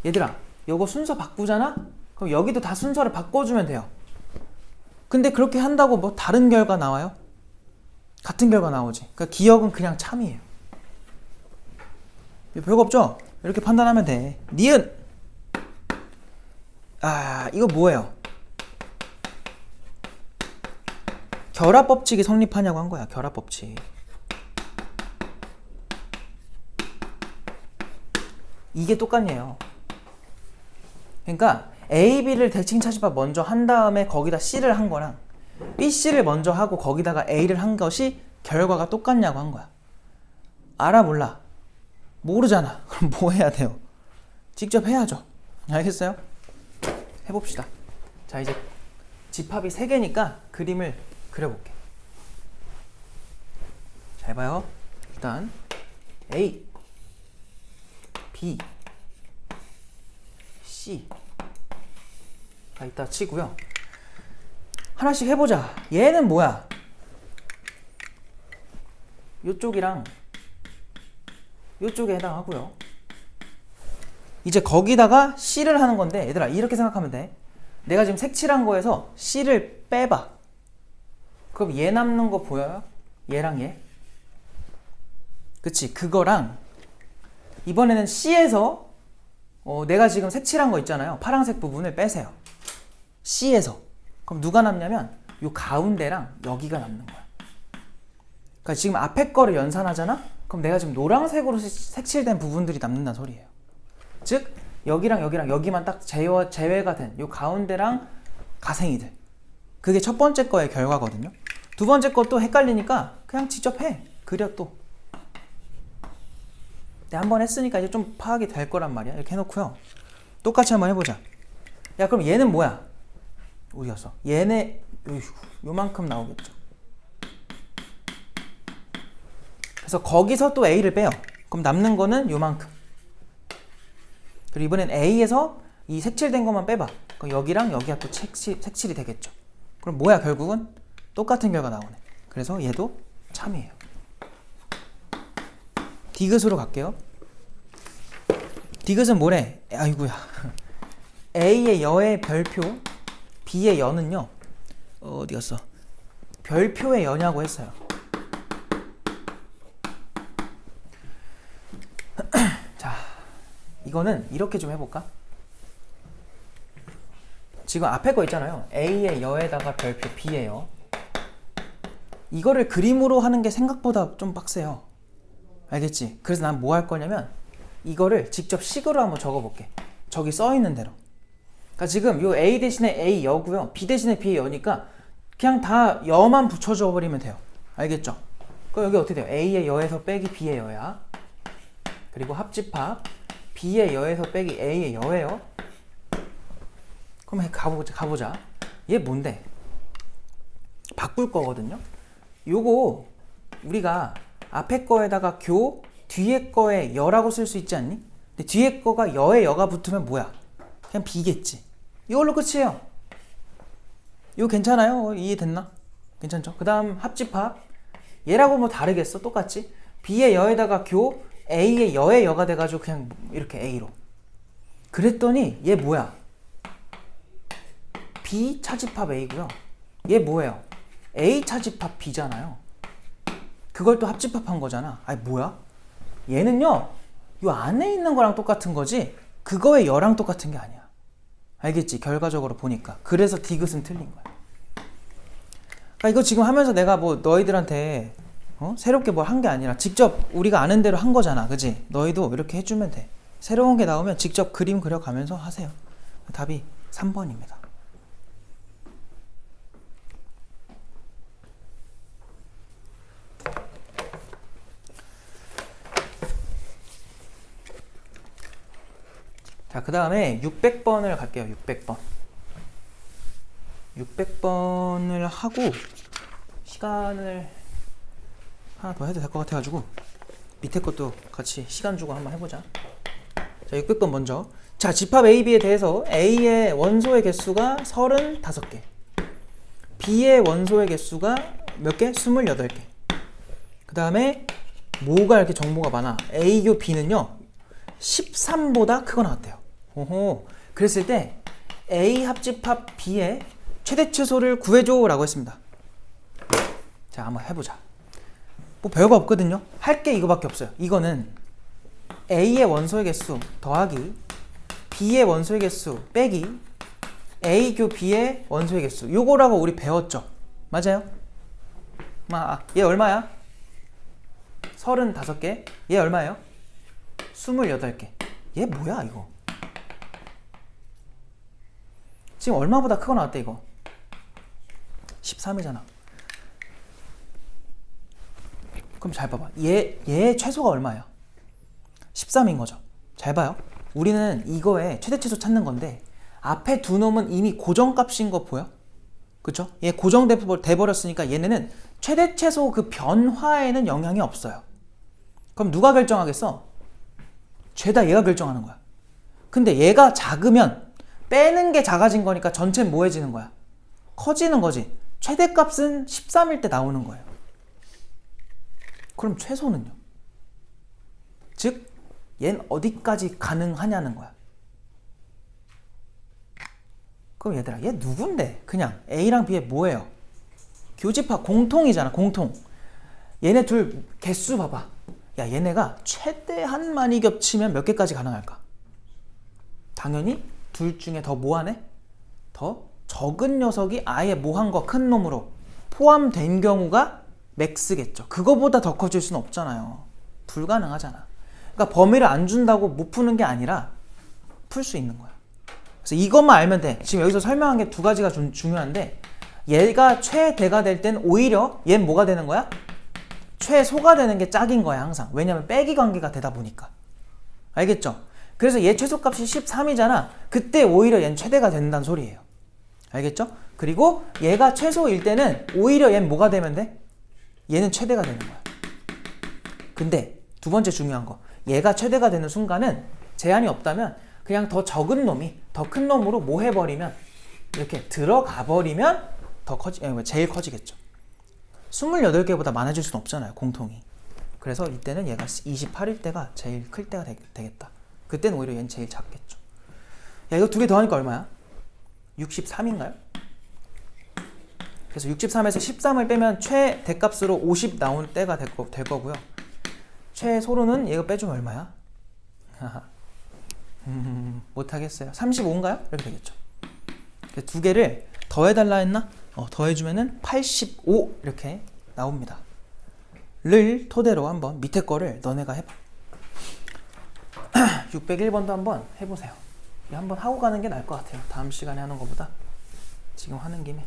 얘들아 요거 순서 바꾸잖아? 그럼 여기도 다 순서를 바꿔주면 돼요. 근데 그렇게 한다고 뭐 다른 결과 나와요? 같은 결과 나오지. 그러니까 기억은 그냥 참이에요. 별거 없죠? 이렇게 판단하면 돼. 니은. 아, 이거 뭐예요? 결합 법칙이 성립하냐고 한 거야. 결합 법칙. 이게 똑같네요. 그러니까 A, B를 대칭 차집합 먼저 한 다음에 거기다 C를 한 거랑 B, C를 먼저 하고 거기다가 A를 한 것이 결과가 똑같냐고 한 거야. 알아 몰라? 모르잖아. 그럼 뭐 해야 돼요? 직접 해야죠. 알겠어요? 해봅시다. 자, 이제 집합이 3개니까 그림을 그려볼게. 잘 봐요. 일단 A, B, C가 있다 치고요. 하나씩 해보자. 얘는 뭐야? 요쪽이랑 요쪽에 해당하고요. 이제 거기다가 C를 하는 건데, 얘들아 이렇게 생각하면 돼. 내가 지금 색칠한 거에서 C를 빼봐. 그럼 얘 남는 거 보여요? 얘랑 얘. 그치? 그거랑 이번에는 C에서 내가 지금 색칠한 거 있잖아요. 파란색 부분을 빼세요. C에서. 그럼 누가 남냐면 요 가운데랑 여기가 남는 거야. 그러니까 지금 앞에 거를 연산하잖아? 그럼 내가 지금 노란색으로 색칠된 부분들이 남는다는 소리예요. 즉 여기랑 여기랑 여기만 딱 제외가 된 요 가운데랑 가생이들. 그게 첫 번째 거의 결과거든요. 두 번째 것도 헷갈리니까 그냥 직접 해. 그려 또. 내가 한번 했으니까 이제 좀 파악이 될 거란 말이야. 이렇게 해놓고요. 똑같이 한번 해보자. 야, 그럼 얘는 뭐야? 어디 갔어? 얘네 요만큼 나오겠죠. 그래서 거기서 또 A를 빼요. 그럼 남는 거는 요만큼. 그리고 이번엔 A에서 이 색칠된 것만 빼봐. 그럼 여기랑 여기가 또 색칠이 되겠죠. 그럼 뭐야 결국은? 똑같은 결과 나오네. 그래서 얘도 참이에요. 디귿으로 갈게요. 디귿은 뭐래? 아이고야. A의 여의 별표, B의 여는요. 어디 갔어? 별표의 여냐고 했어요. 자, 이거는 이렇게 좀 해볼까? 지금 앞에 거 있잖아요. A의 여에다가 별표 B의 여. 이거를 그림으로 하는 게 생각보다 좀 빡세요. 알겠지? 그래서 난 뭐 할 거냐면 이거를 직접 식으로 한번 적어볼게. 저기 써있는 대로. 그러니까 지금 요 A 대신에 A 여고요. B 대신에 B의 여니까 그냥 다 여만 붙여줘 버리면 돼요. 알겠죠? 그럼 여기 어떻게 돼요? A의 여에서 빼기 B의 여야. 그리고 합집합 B의 여에서 빼기 A의 여예요. 그럼 가보자. 얘 뭔데? 바꿀 거거든요. 요거 우리가 앞에 거에다가 교, 뒤에 거에 여라고 쓸 수 있지 않니? 근데 뒤에 거가 여에 여가 붙으면 뭐야? 그냥 B겠지. 이걸로 끝이에요. 이거 괜찮아요? 이해됐나? 괜찮죠? 그 다음 합집합 얘라고 뭐 다르겠어? 똑같지? B의 여에다가 교, A의 여의 여가 돼가지고 그냥 이렇게 A로. 그랬더니 얘 뭐야? B 차집합 A고요. 얘 뭐예요? A 차집합 B잖아요. 그걸 또 합집합한 거잖아. 아니 뭐야? 얘는요. 요 안에 있는 거랑 똑같은 거지 그거의 여랑 똑같은 게 아니야. 알겠지? 결과적으로 보니까. 그래서 디귿은 틀린 거야. 그러니까 이거 지금 하면서 내가 뭐 너희들한테 새롭게 뭘 한 게 아니라 직접 우리가 아는 대로 한 거잖아. 그지? 너희도 이렇게 해주면 돼. 새로운 게 나오면 직접 그림 그려가면서 하세요. 답이 3번입니다. 자, 그 다음에 600번을 갈게요. 600번. 600번을 하고 시간을 하나 더 해도 될 것 같아가지고 밑에 것도 같이 시간 주고 한번 해보자. 자, 600번 먼저. 자, 집합 A, B에 대해서 A의 원소의 개수가 35개, B의 원소의 개수가 몇 개? 28개. 그 다음에 뭐가 이렇게 정보가 많아? A교 B는요 13보다 크거 나왔대요. 오호. 그랬을 때 A 합집합 B의 최대치소를 구해줘 라고 했습니다. 자, 한번 해보자. 뭐 별거 없거든요. 할 게 이거밖에 없어요. 이거는 A의 원소의 개수 더하기 B의 원소의 개수 빼기 A교 B의 원소의 개수, 요거라고 우리 배웠죠. 맞아요? 얘 얼마야? 35개. 얘 얼마예요? 28개. 얘 뭐야 이거? 지금 얼마보다 크거 나왔대 이거? 13이잖아. 그럼 잘 봐봐. 얘 최소가 얼마야? 13인 거죠. 잘 봐요. 우리는 이거에 최대 최소 찾는 건데 앞에 두 놈은 이미 고정값인 거 보여? 그쵸? 얘 고정돼 버렸으니까 얘네는 최대 최소 그 변화에는 영향이 없어요. 그럼 누가 결정하겠어? 죄다 얘가 결정하는 거야. 근데 얘가 작으면 빼는 게 작아진 거니까 전체는 뭐해지는 거야? 커지는 거지. 최대값은 13일 때 나오는 거예요. 그럼 최소는요? 즉 얘는 어디까지 가능하냐는 거야. 그럼 얘들아, 얘 누군데? 그냥 A랑 B의 뭐예요? 교집합 공통이잖아. 공통. 얘네 둘 개수 봐봐. 야, 얘네가 최대한 많이 겹치면 몇 개까지 가능할까? 당연히 둘 중에 더 뭐하네? 더 적은 녀석이 아예 뭐한 거 큰 놈으로 포함된 경우가 맥스겠죠. 그거보다 더 커질 수는 없잖아요. 불가능하잖아. 그러니까 범위를 안 준다고 못 푸는 게 아니라 풀 수 있는 거야. 그래서 이것만 알면 돼. 지금 여기서 설명한 게 두 가지가 좀 중요한데 얘가 최대가 될 땐 오히려 얘는 뭐가 되는 거야? 최소가 되는 게 짝인 거야 항상. 왜냐면 빼기 관계가 되다 보니까. 알겠죠? 그래서 얘 최소값이 13이잖아. 그때 오히려 얘는 최대가 된다는 소리예요. 알겠죠? 그리고 얘가 최소일 때는 오히려 얘는 뭐가 되면 돼? 얘는 최대가 되는 거야. 근데 두 번째 중요한 거, 얘가 최대가 되는 순간은 제한이 없다면 그냥 더 적은 놈이 더 큰 놈으로 뭐 해버리면, 이렇게 들어가 버리면 제일 커지겠죠. 28개보다 많아질 수는 없잖아요, 공통이. 그래서 이때는 얘가 28일 때가 제일 클 때가 되겠다. 그때는 오히려 얘는 제일 작겠죠. 야, 이거 두 개 더하니까 얼마야? 63인가요? 그래서 63에서 13을 빼면 최대값으로 50 나온 때가 될 거고요. 최소로는 얘가 빼주면 얼마야? 못하겠어요. 35인가요? 이렇게 되겠죠. 두 개를 더해달라 했나? 더해주면은 85 이렇게 나옵니다. 를 토대로 한번 밑에 거를 너네가 해봐. 601번도 한번 해보세요. 한번 하고 가는 게 나을 것 같아요. 다음 시간에 하는 것보다 지금 하는 김에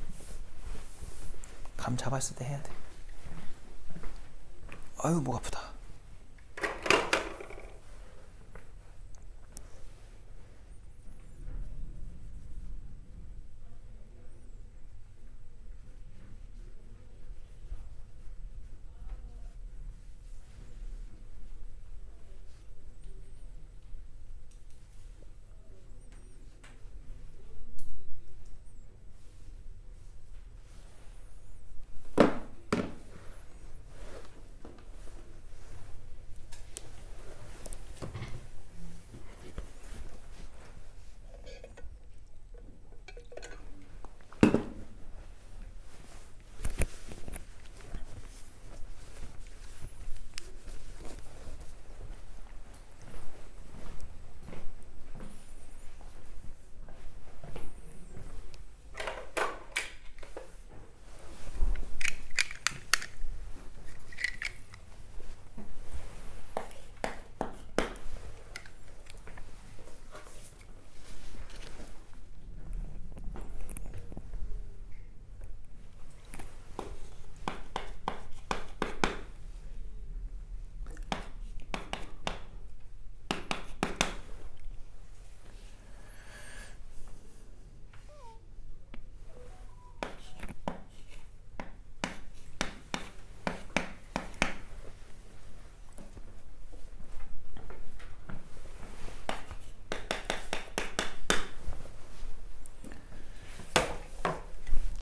감 잡았을 때 해야 돼. 아유, 목 아프다.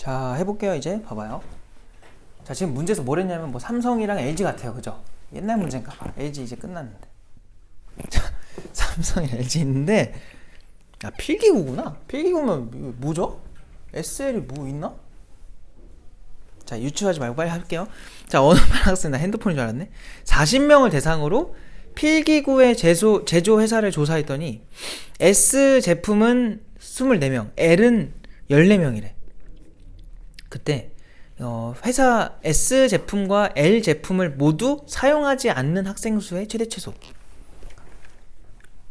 자, 해볼게요. 이제 봐봐요. 자, 지금 문제에서 뭘 했냐면 뭐 삼성이랑 LG 같아요, 그죠? 옛날 문제인가 봐. LG 이제 끝났는데. 자, 삼성이 LG 있는데, 아, 필기구구나. 필기구면 뭐죠? SL이 뭐 있나? 자, 유추하지 말고 빨리 할게요. 자, 어느 반 학생, 나 핸드폰인 줄 알았네. 40명을 대상으로 필기구의 제조 회사를 조사했더니 S 제품은 24명, L은 14명이래. 그때 회사 S 제품과 L 제품을 모두 사용하지 않는 학생 수의 최대 최소.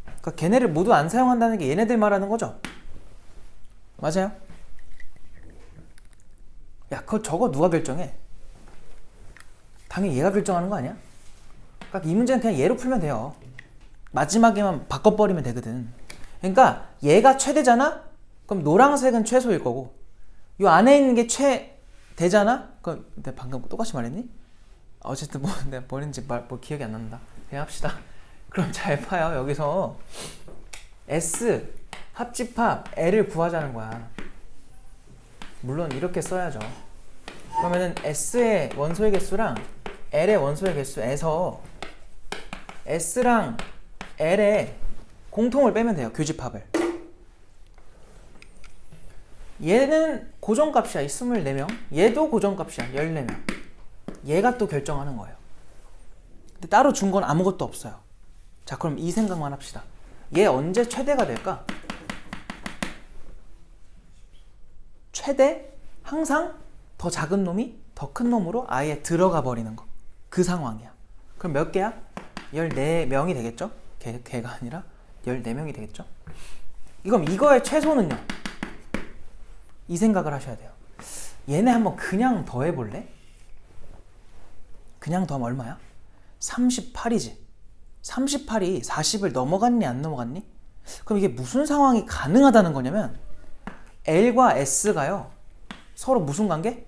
그러니까 걔네를 모두 안 사용한다는 게 얘네들 말하는 거죠? 맞아요? 야, 저거 누가 결정해? 당연히 얘가 결정하는 거 아니야? 그러니까 이 문제는 그냥 얘로 풀면 돼요. 마지막에만 바꿔버리면 되거든. 그러니까 얘가 최대잖아? 그럼 노란색은 최소일 거고, 요 안에 있는 게 최대잖아? 그럼 내가 방금 똑같이 말했니? 어쨌든 뭐 내가 뭐 했는지 뭐 기억이 안 난다. 그냥 합시다. 그럼 잘 봐요. 여기서 S 합집합 L을 구하자는 거야. 물론 이렇게 써야죠. 그러면은 S의 원소의 개수랑 L의 원소의 개수에서 S랑 L의 공통을 빼면 돼요. 교집합을. 얘는 고정값이야. 24명. 얘도 고정값이야. 14명. 얘가 또 결정하는 거예요. 근데 따로 준 건 아무것도 없어요. 자, 그럼 이 생각만 합시다. 얘 언제 최대가 될까? 최대? 항상 더 작은 놈이 더 큰 놈으로 아예 들어가 버리는 거. 그 상황이야. 그럼 몇 개야? 14명이 되겠죠? 걔가 아니라 14명이 되겠죠? 그럼 이거의 최소는요? 이 생각을 하셔야 돼요. 얘네 한번 그냥 더해볼래? 그냥 더하면 얼마야? 38이지. 38이 40을 넘어갔니 안 넘어갔니? 그럼 이게 무슨 상황이 가능하다는 거냐면, L과 S가요 서로 무슨 관계?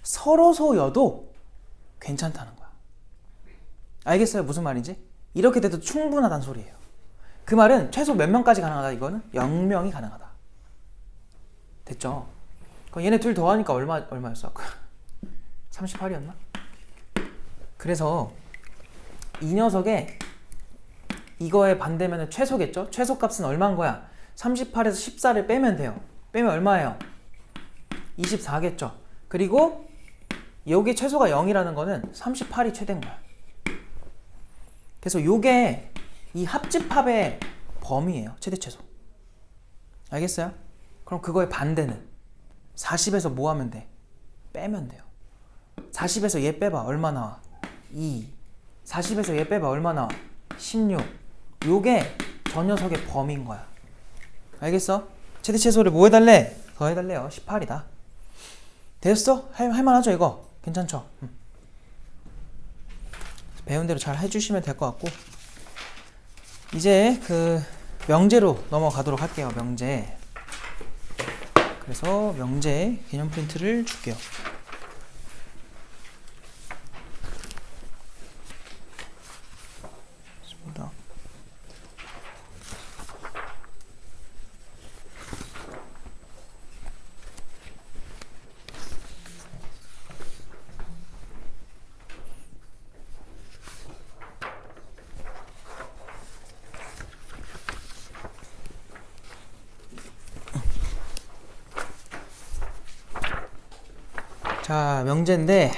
서로소여도 괜찮다는 거야. 알겠어요? 무슨 말인지? 이렇게 돼도 충분하다는 소리예요. 그 말은 최소 몇 명까지 가능하다? 이거는 0명이 가능하다. 됐죠? 그럼 얘네 둘 더하니까 얼마였어? 아까 38이었나? 그래서 이 녀석의 이거의 반대면은 최소겠죠? 최소값은 얼마인 거야? 38에서 14를 빼면 돼요. 빼면 얼마예요? 24겠죠? 그리고 여기 최소가 0이라는 거는 38이 최대인 거야. 그래서 요게 이 합집합의 범위예요. 최대 최소. 알겠어요? 그럼 그거의 반대는 40에서 뭐 하면 돼? 빼면 돼요. 40에서 얘 빼봐. 얼마 나와? 2. 40에서 얘 빼봐. 얼마 나와? 16. 요게 저 녀석의 범위인 거야. 알겠어? 최대 최소를 뭐 해달래? 더 해달래요. 18이다. 됐어? 할만하죠 이거? 괜찮죠? 배운 대로 잘 해주시면 될 것 같고, 이제 그 명제로 넘어가도록 할게요. 명제. 그래서 명제 개념 프린트를 줄게요. 좋습니다. 자, 명제인데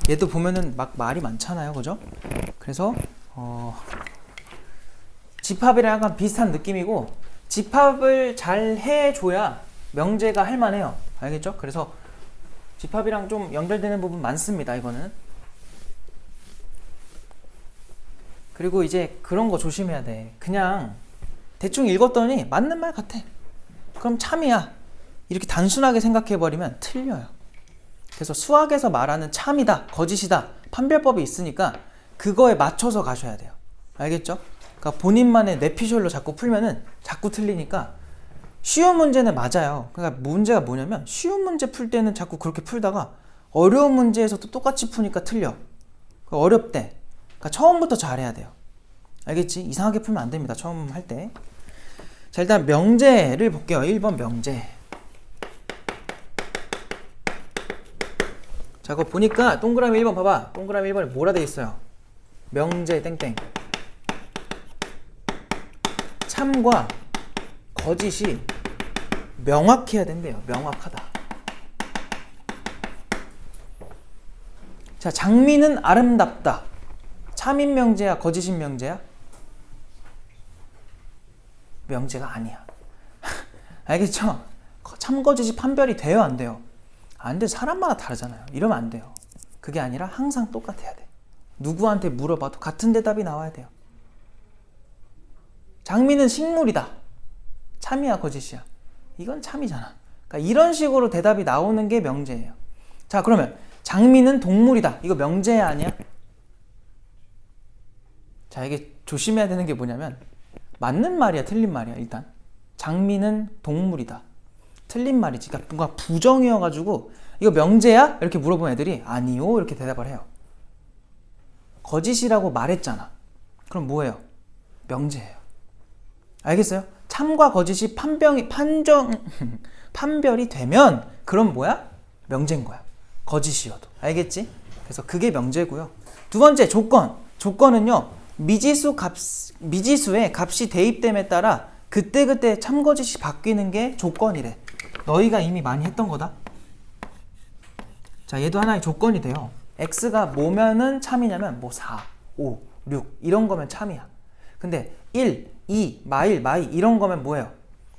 얘도 보면은 막 말이 많잖아요, 그죠? 그래서 집합이랑 약간 비슷한 느낌이고, 집합을 잘 해줘야 명제가 할만해요. 알겠죠? 그래서 집합이랑 좀 연결되는 부분 많습니다, 이거는. 그리고 이제 그런 거 조심해야 돼. 그냥 대충 읽었더니 맞는 말 같아. 그럼 참이야. 이렇게 단순하게 생각해버리면 틀려요. 그래서 수학에서 말하는 참이다, 거짓이다, 판별법이 있으니까 그거에 맞춰서 가셔야 돼요. 알겠죠? 그러니까 본인만의 뇌피셜로 자꾸 풀면은 자꾸 틀리니까, 쉬운 문제는 맞아요. 그러니까 문제가 뭐냐면, 쉬운 문제 풀 때는 자꾸 그렇게 풀다가 어려운 문제에서도 똑같이 푸니까 틀려. 그러니까 어렵대. 그러니까 처음부터 잘해야 돼요. 알겠지? 이상하게 풀면 안 됩니다, 처음 할 때. 자, 일단 명제를 볼게요. 1번 명제. 자, 그거 보니까 동그라미 1번 봐봐. 동그라미 1번에 뭐라 돼 있어요? 명제 땡땡. 참과 거짓이 명확해야 된대요. 명확하다. 자, 장미는 아름답다. 참인 명제야, 거짓인 명제야? 명제가 아니야. 알겠죠? 참, 거짓이 판별이 돼요, 안 돼요? 안 돼. 사람마다 다르잖아요. 이러면 안 돼요. 그게 아니라 항상 똑같아야 돼. 누구한테 물어봐도 같은 대답이 나와야 돼요. 장미는 식물이다. 참이야, 거짓이야? 이건 참이잖아. 그러니까 이런 식으로 대답이 나오는 게 명제예요. 자, 그러면 장미는 동물이다. 이거 명제야, 아니야? 자, 이게 조심해야 되는 게 뭐냐면, 맞는 말이야, 틀린 말이야. 일단 장미는 동물이다. 틀린 말이지. 그러니까 뭔가 부정이어가지고 이거 명제야? 이렇게 물어보면 애들이 아니요 이렇게 대답을 해요. 거짓이라고 말했잖아. 그럼 뭐예요? 명제예요. 알겠어요? 참과 거짓이 판별이 되면 그럼 뭐야? 명제인 거야. 거짓이어도. 알겠지? 그래서 그게 명제고요. 두 번째 조건. 조건은요, 미지수에 값이 대입됨에 따라 그때그때 참거짓이 바뀌는 게 조건이래. 너희가 이미 많이 했던 거다. 자, 얘도 하나의 조건이 돼요. x가 뭐면은 참이냐면 뭐 4, 5, 6 이런 거면 참이야. 근데 1, 2, 마일, 마이 이런 거면 뭐예요?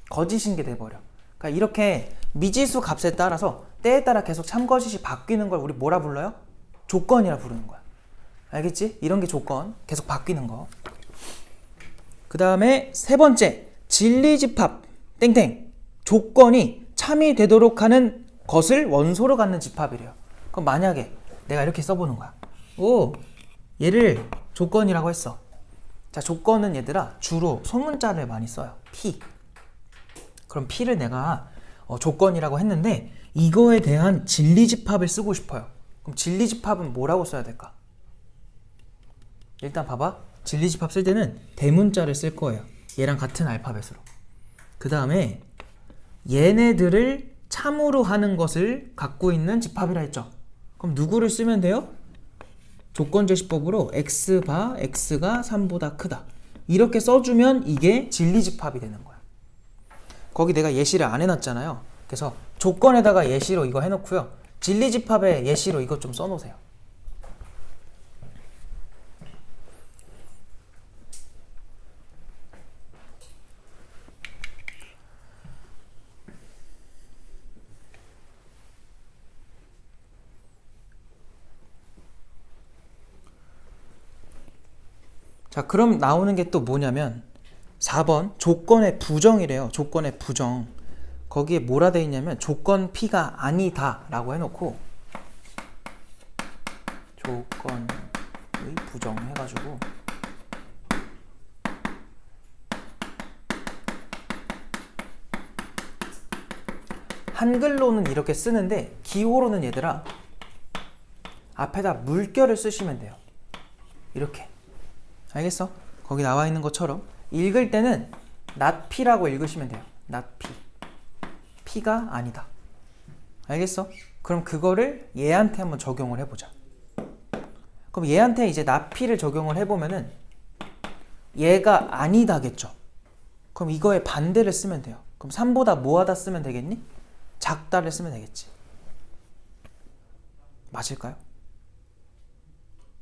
거짓인 게 돼버려. 그러니까 이렇게 미지수 값에 따라서 때에 따라 계속 참거짓이 바뀌는 걸 우리 뭐라 불러요? 조건이라 부르는 거야. 알겠지? 이런 게 조건. 계속 바뀌는 거. 그 다음에 세 번째, 진리집합 땡땡. 조건이 참이 되도록 하는 것을 원소로 갖는 집합이래요. 그럼 만약에 내가 이렇게 써보는 거야. 오, 얘를 조건이라고 했어. 자, 조건은 얘들아 주로 소문자를 많이 써요. P. 그럼 P를 내가 조건이라고 했는데 이거에 대한 진리집합을 쓰고 싶어요. 그럼 진리집합은 뭐라고 써야 될까? 일단 봐봐. 진리집합 쓸 때는 대문자를 쓸 거예요. 얘랑 같은 알파벳으로. 그 다음에 얘네들을 참으로 하는 것을 갖고 있는 집합이라 했죠. 그럼 누구를 쓰면 돼요? 조건제시법으로 x 바 x가 3보다 크다. 이렇게 써주면 이게 진리집합이 되는 거야. 거기 내가 예시를 안 해놨잖아요. 그래서 조건에다가 예시로 이거 해놓고요. 진리집합에 예시로 이것 좀 써놓으세요. 자, 그럼 나오는 게 또 뭐냐면 4번 조건의 부정이래요. 조건의 부정. 거기에 뭐라 돼 있냐면 조건 P가 아니다 라고 해놓고 조건의 부정 해가지고 한글로는 이렇게 쓰는데 기호로는 얘들아 앞에다 물결을 쓰시면 돼요. 이렇게. 알겠어? 거기 나와 있는 것처럼 읽을 때는 not P라고 읽으시면 돼요. not P. P가 아니다. 알겠어? 그럼 그거를 얘한테 한번 적용을 해보자. 그럼 얘한테 이제 not P를 적용을 해보면은 얘가 아니다겠죠. 그럼 이거의 반대를 쓰면 돼요. 그럼 3보다 뭐하다 쓰면 되겠니? 작다를 쓰면 되겠지. 맞을까요?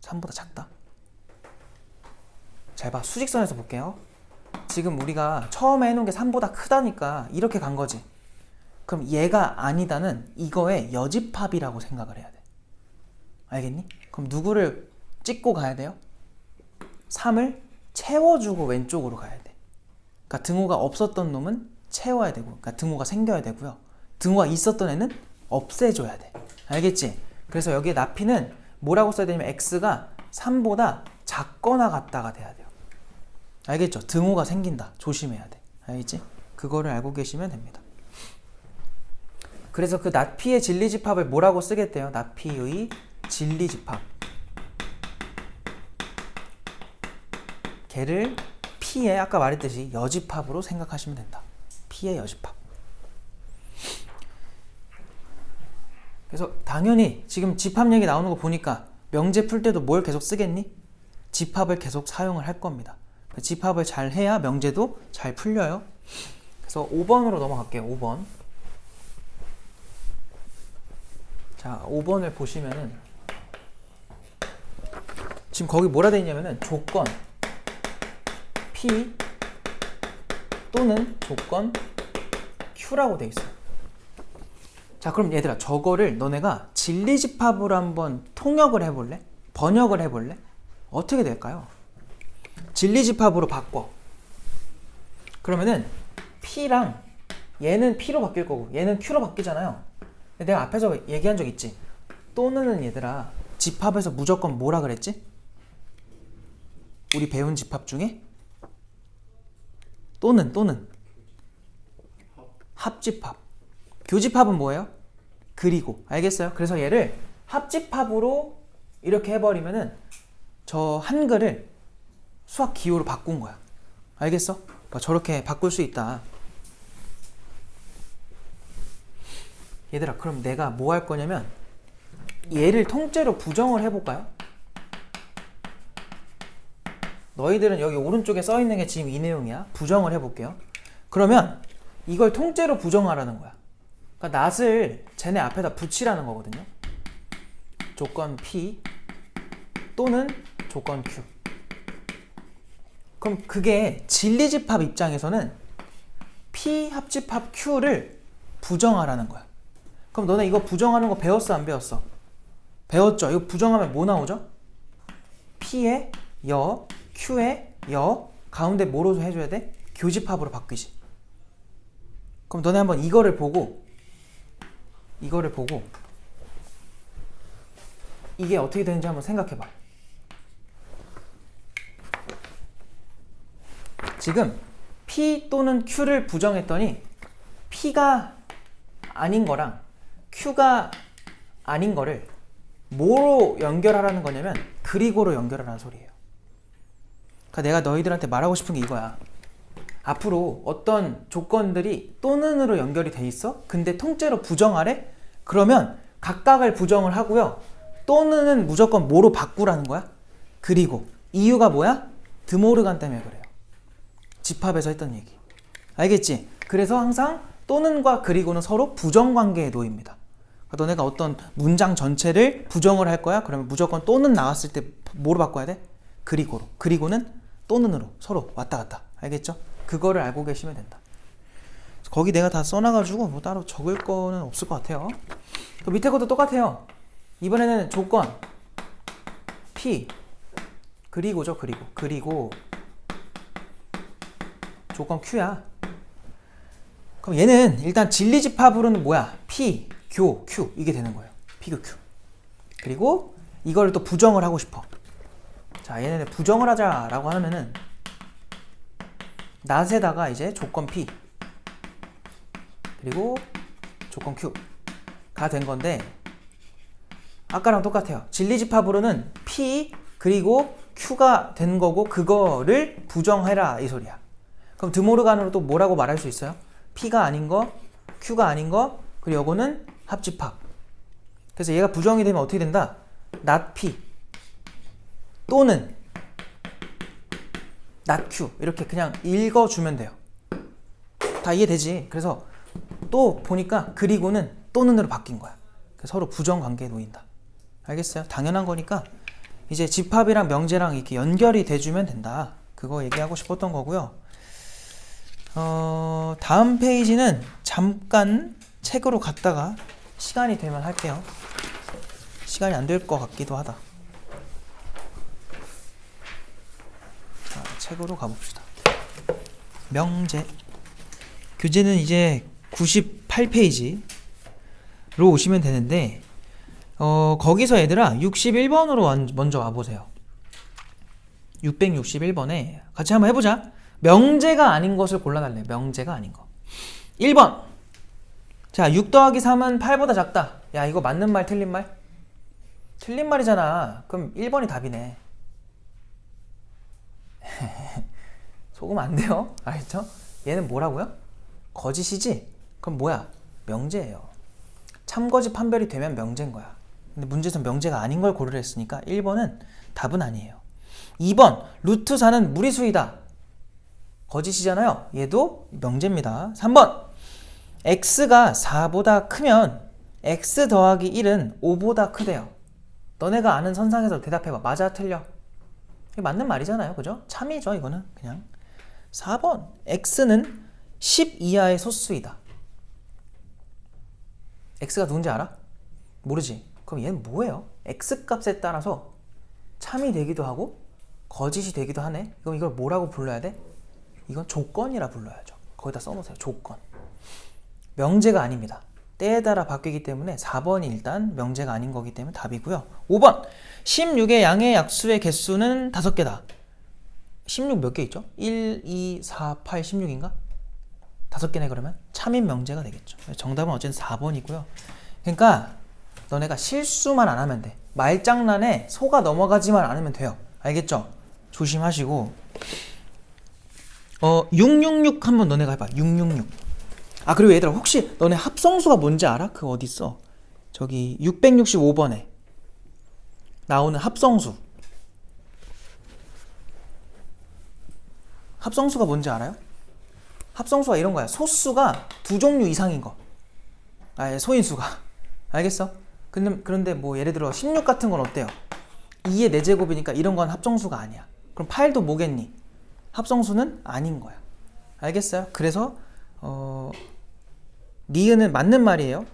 3보다 작다. 잘 봐. 수직선에서 볼게요. 지금 우리가 처음에 해놓은 게 3보다 크다니까 이렇게 간 거지. 그럼 얘가 아니다는 이거의 여집합이라고 생각을 해야 돼. 알겠니? 그럼 누구를 찍고 가야 돼요? 3을 채워주고 왼쪽으로 가야 돼. 그러니까 등호가 없었던 놈은 채워야 되고, 그러니까 등호가 생겨야 되고요. 등호가 있었던 애는 없애줘야 돼. 알겠지? 그래서 여기에 나피는 뭐라고 써야 되냐면 x가 3보다 작거나 같다가 돼야 돼요. 알겠죠? 등호가 생긴다. 조심해야 돼. 알겠지? 그거를 알고 계시면 됩니다. 그래서 그 나피의 진리집합을 뭐라고 쓰겠대요? 나피의 진리집합. 걔를 P의 아까 말했듯이 여집합으로 생각하시면 된다. P의 여집합. 그래서 당연히 지금 집합 얘기 나오는 거 보니까 명제 풀 때도 뭘 계속 쓰겠니? 집합을 계속 사용을 할 겁니다. 집합을 잘 해야 명제도 잘 풀려요. 그래서 5번으로 넘어갈게요. 5번. 자, 5번을 보시면은 지금 거기 뭐라 돼 있냐면은 조건 P 또는 조건 Q라고 돼 있어요. 자, 그럼 얘들아 저거를 너네가 진리집합으로 한번 통역을 해볼래? 번역을 해볼래? 어떻게 될까요? 진리집합으로 바꿔. 그러면은 P랑 얘는 P로 바뀔 거고 얘는 Q로 바뀌잖아요. 내가 앞에서 얘기한 적 있지? 또는은 얘들아 집합에서 무조건 뭐라 그랬지? 우리 배운 집합 중에 또는 합집합. 교집합은 뭐예요? 그리고. 알겠어요? 그래서 얘를 합집합으로 이렇게 해버리면은 저 한글을 수학 기호로 바꾼 거야. 알겠어? 그러니까 저렇게 바꿀 수 있다. 얘들아 그럼 내가 뭐 할 거냐면 얘를 통째로 부정을 해볼까요? 너희들은 여기 오른쪽에 써있는 게 지금 이 내용이야. 부정을 해볼게요. 그러면 이걸 통째로 부정하라는 거야. 그러니까 not을 쟤네 앞에다 붙이라는 거거든요. 조건 P 또는 조건 Q. 그럼 그게 진리집합 입장에서는 P 합집합 Q를 부정하라는 거야. 그럼 너네 이거 부정하는 거 배웠어 안 배웠어? 배웠죠? 이거 부정하면 뭐 나오죠? P의 여, Q의 여, 가운데 뭐로 해줘야 돼? 교집합으로 바뀌지. 그럼 너네 한번 이거를 보고 이게 어떻게 되는지 한번 생각해봐. 지금 P 또는 Q를 부정했더니 P가 아닌 거랑 Q가 아닌 거를 뭐로 연결하라는 거냐면 그리고로 연결하라는 소리예요. 그러니까 내가 너희들한테 말하고 싶은 게 이거야. 앞으로 어떤 조건들이 또는으로 연결이 돼 있어? 근데 통째로 부정하래? 그러면 각각을 부정을 하고요. 또는은 무조건 뭐로 바꾸라는 거야? 그리고. 이유가 뭐야? 드모르간 때문에 그래요. 집합에서 했던 얘기. 알겠지? 그래서 항상 또는과 그리고는 서로 부정관계에 놓입니다. 그러니까 너네가 어떤 문장 전체를 부정을 할 거야? 그러면 무조건 또는 나왔을 때 뭐로 바꿔야 돼? 그리고로. 그리고는 또는으로 서로 왔다 갔다. 알겠죠? 그거를 알고 계시면 된다. 거기 내가 다 써놔가지고 뭐 따로 적을 거는 없을 것 같아요. 그 밑에 것도 똑같아요. 이번에는 조건 P 그리고죠. 그리고 조건 Q야. 그럼 얘는 일단 진리집합으로는 뭐야? P, 교, Q 이게 되는 거예요. P, 교, Q. 그리고 이걸 또 부정을 하고 싶어. 자, 얘네들 부정을 하자라고 하면은 낫에다가 이제 조건 P 그리고 조건 Q가 된 건데 아까랑 똑같아요. 진리집합으로는 P 그리고 Q가 된 거고 그거를 부정해라 이 소리야. 그럼 드모르간으로 또 뭐라고 말할 수 있어요? P가 아닌 거, Q가 아닌 거, 그리고 요거는 합집합. 그래서 얘가 부정이 되면 어떻게 된다? not P 또는 not Q 이렇게 그냥 읽어주면 돼요. 다 이해되지? 그래서 또 보니까 그리고는 또는으로 바뀐 거야. 서로 부정관계에 놓인다. 알겠어요? 당연한 거니까 이제 집합이랑 명제랑 이렇게 연결이 돼주면 된다. 그거 얘기하고 싶었던 거고요. 다음 페이지는 잠깐 책으로 갔다가 시간이 되면 할게요. 시간이 안 될 것 같기도 하다. 자, 책으로 가봅시다. 명제. 교재는 이제 98페이지로 오시면 되는데 거기서 얘들아 61번으로 먼저 와보세요. 661번에 같이 한번 해보자. 명제가 아닌 것을 골라달래. 명제가 아닌 거. 1번. 자, 6 더하기 3은 8보다 작다. 야, 이거 맞는 말 틀린 말? 틀린 말이잖아. 그럼 1번이 답이네. 속으면 안 돼요. 알겠죠? 얘는 뭐라고요? 거짓이지? 그럼 뭐야? 명제예요. 참거짓 판별이 되면 명제인 거야. 근데 문제에서 명제가 아닌 걸 고르려 했으니까 1번은 답은 아니에요. 2번. 루트 4는 무리수이다. 거짓이잖아요. 얘도 명제입니다. 3번. x가 4보다 크면 x 더하기 1은 5보다 크대요. 너네가 아는 선상에서 대답해봐. 맞아, 틀려? 이게 맞는 말이잖아요. 그죠? 참이죠, 이거는. 그냥. 4번. x는 10 이하의 소수이다. x가 누군지 알아? 모르지? 그럼 얘는 뭐예요? x 값에 따라서 참이 되기도 하고 거짓이 되기도 하네. 그럼 이걸 뭐라고 불러야 돼? 이건 조건이라 불러야죠. 거기다 써놓으세요. 조건. 명제가 아닙니다. 때에 따라 바뀌기 때문에 4번이 일단 명제가 아닌 거기 때문에 답이고요. 5번. 16의 양의 약수의 개수는 5개다. 16 몇 개 있죠? 1, 2, 4, 8, 16인가? 5개네. 그러면 참인 명제가 되겠죠. 정답은 어쨌든 4번이고요. 그러니까 너네가 실수만 안 하면 돼. 말장난에 속아 넘어가지만 않으면 돼요. 알겠죠? 조심하시고 666 한번 너네가 해봐. 666. 아, 그리고 얘들아, 혹시 너네 합성수가 뭔지 알아? 그거 어딨어? 저기 665번에 나오는 합성수. 합성수가 뭔지 알아요? 합성수가 이런 거야. 소수가 2종류 이상인 거. 소인수가. 알겠어? 그런데 뭐 예를 들어 16 같은 건 어때요? 2의 4제곱이니까 이런 건 합성수가 아니야. 그럼 8도 뭐겠니? 합성수는 아닌 거야. 알겠어요? 그래서 니은은 맞는 말이에요.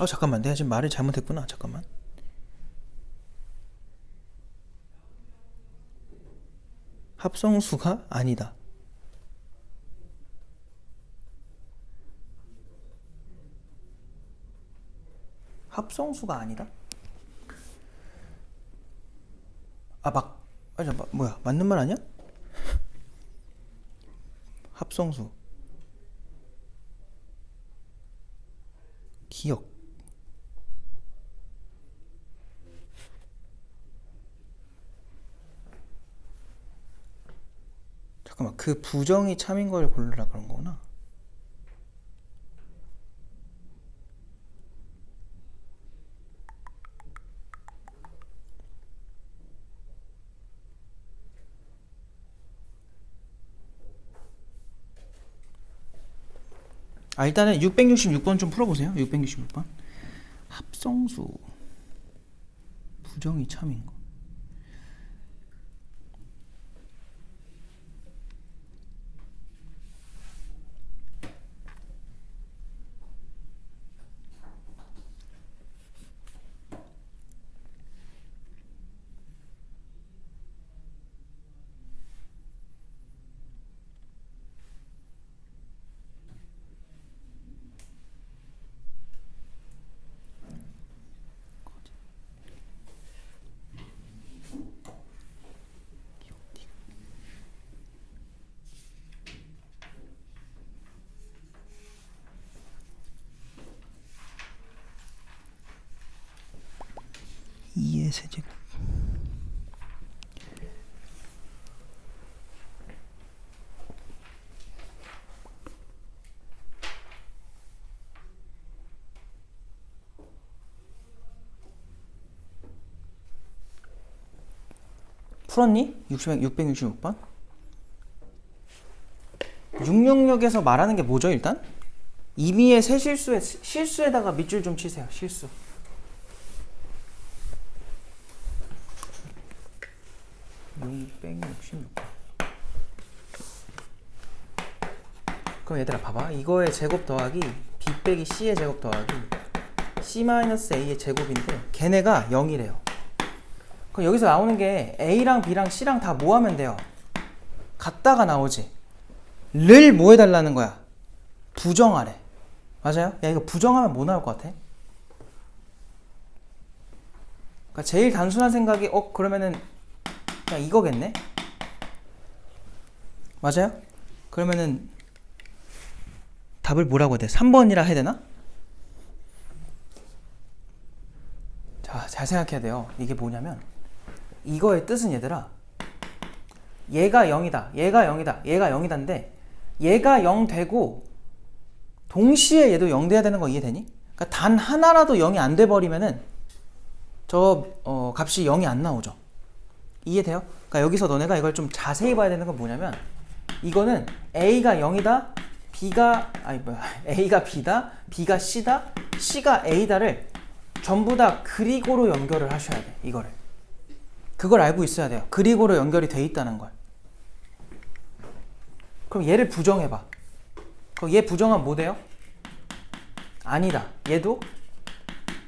잠깐만, 내가 지금 말을 잘못했구나. 잠깐만. 합성수가 아니다. 합성수가 아니다? 뭐야, 맞는 말 아니야? 합성수. 기억. 잠깐만, 그 부정이 참인 걸 고르라 그런 거구나. 일단은 666번 좀 풀어보세요. 666번. 합성수. 부정이 참인 거. 이의 세제곱. 풀었니? 666번. 666에서 말하는 게 뭐죠, 일단? 임의의 새 실수에다가 밑줄 좀 치세요. 실수. 그럼 얘들아 봐봐. 이거의 제곱 더하기 b 빼기 c의 제곱 더하기 c-a의 제곱인데 걔네가 0이래요. 그럼 여기서 나오는 게 a랑 b랑 c랑 다 뭐 하면 돼요? 같다가 나오지. 를 뭐 해달라는 거야? 부정하래. 맞아요? 야, 이거 부정하면 뭐 나올 것 같아? 그러니까 제일 단순한 생각이 그러면은 그냥 이거겠네? 맞아요? 그러면은 답을 뭐라고 해야 돼? 3번이라 해야 되나? 자, 잘 생각해야 돼요. 이게 뭐냐면 이거의 뜻은 얘들아, 얘가 0이다, 얘가 0이다, 얘가 0이다인데 얘가 0 되고 동시에 얘도 0 돼야 되는 거 이해되니? 그러니까 단 하나라도 0이 안 돼 버리면은 저 값이 0이 안 나오죠. 이해돼요? 그러니까 여기서 너네가 이걸 좀 자세히 봐야 되는 건 뭐냐면 이거는 A가 0이다, A가 B다, B가 C다, C가 A다를 전부 다 그리고로 연결을 하셔야 돼. 이거를. 그걸 알고 있어야 돼요. 그리고로 연결이 돼 있다는 걸. 그럼 얘를 부정해봐. 그럼 얘 부정하면 뭐 돼요? 아니다. 얘도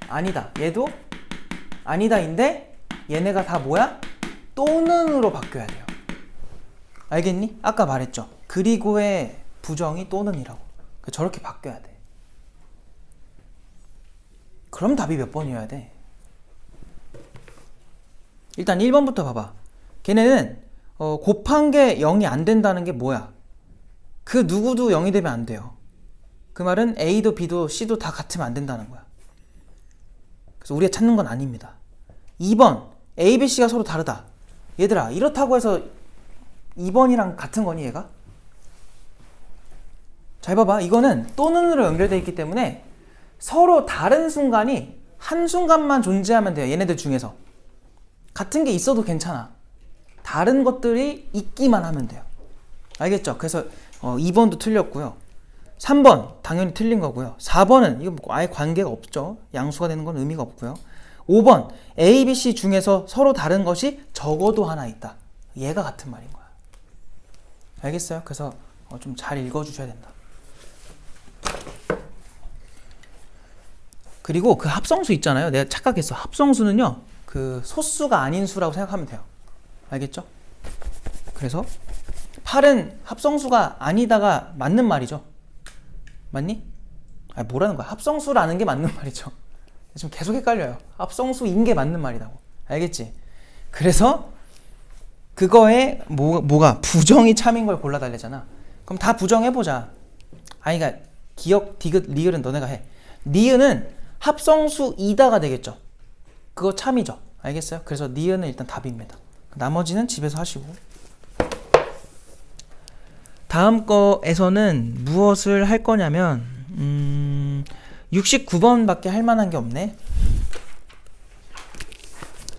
아니다. 얘도 아니다인데 얘네가 다 뭐야? 또는으로 바뀌어야 돼요. 알겠니? 아까 말했죠. 그리고의 부정이 또는이라고. 저렇게 바뀌어야 돼. 그럼 답이 몇 번이어야 돼? 일단 1번부터 봐봐. 걔네는 곱한 게 0이 안 된다는 게 뭐야? 그 누구도 0이 되면 안 돼요. 그 말은 A도 B도 C도 다 같으면 안 된다는 거야. 그래서 우리가 찾는 건 아닙니다. 2번 A, B, C가 서로 다르다. 얘들아, 이렇다고 해서 2번이랑 같은 거니 얘가? 잘 봐봐. 이거는 또는으로 연결되어 있기 때문에 서로 다른 순간이 한순간만 존재하면 돼요. 얘네들 중에서. 같은 게 있어도 괜찮아. 다른 것들이 있기만 하면 돼요. 알겠죠? 그래서 2번도 틀렸고요. 3번 당연히 틀린 거고요. 4번은 이거 아예 관계가 없죠. 양수가 되는 건 의미가 없고요. 5번 A, B, C 중에서 서로 다른 것이 적어도 하나 있다. 얘가 같은 말인 거야. 알겠어요? 그래서 좀 잘 읽어주셔야 된다. 그리고 그 합성수 있잖아요. 내가 착각했어. 합성수는요, 그 소수가 아닌 수라고 생각하면 돼요. 알겠죠? 그래서 8은 합성수가 아니다가 맞는 말이죠. 맞니? 아니, 뭐라는 거야? 합성수라는 게 맞는 말이죠. 지금 계속 헷갈려요. 합성수인 게 맞는 말이라고. 알겠지? 그래서 그거에 뭐가 부정이 참인 걸 골라달래잖아. 그럼 다 부정해보자. 아니 그러니까 기억, 디귿, 리을은 너네가 해. 니은은 합성수 이다가 되겠죠. 그거 참이죠. 알겠어요? 그래서 니은은 일단 답입니다. 나머지는 집에서 하시고. 다음 거에서는 무엇을 할 거냐면 69번밖에 할 만한 게 없네.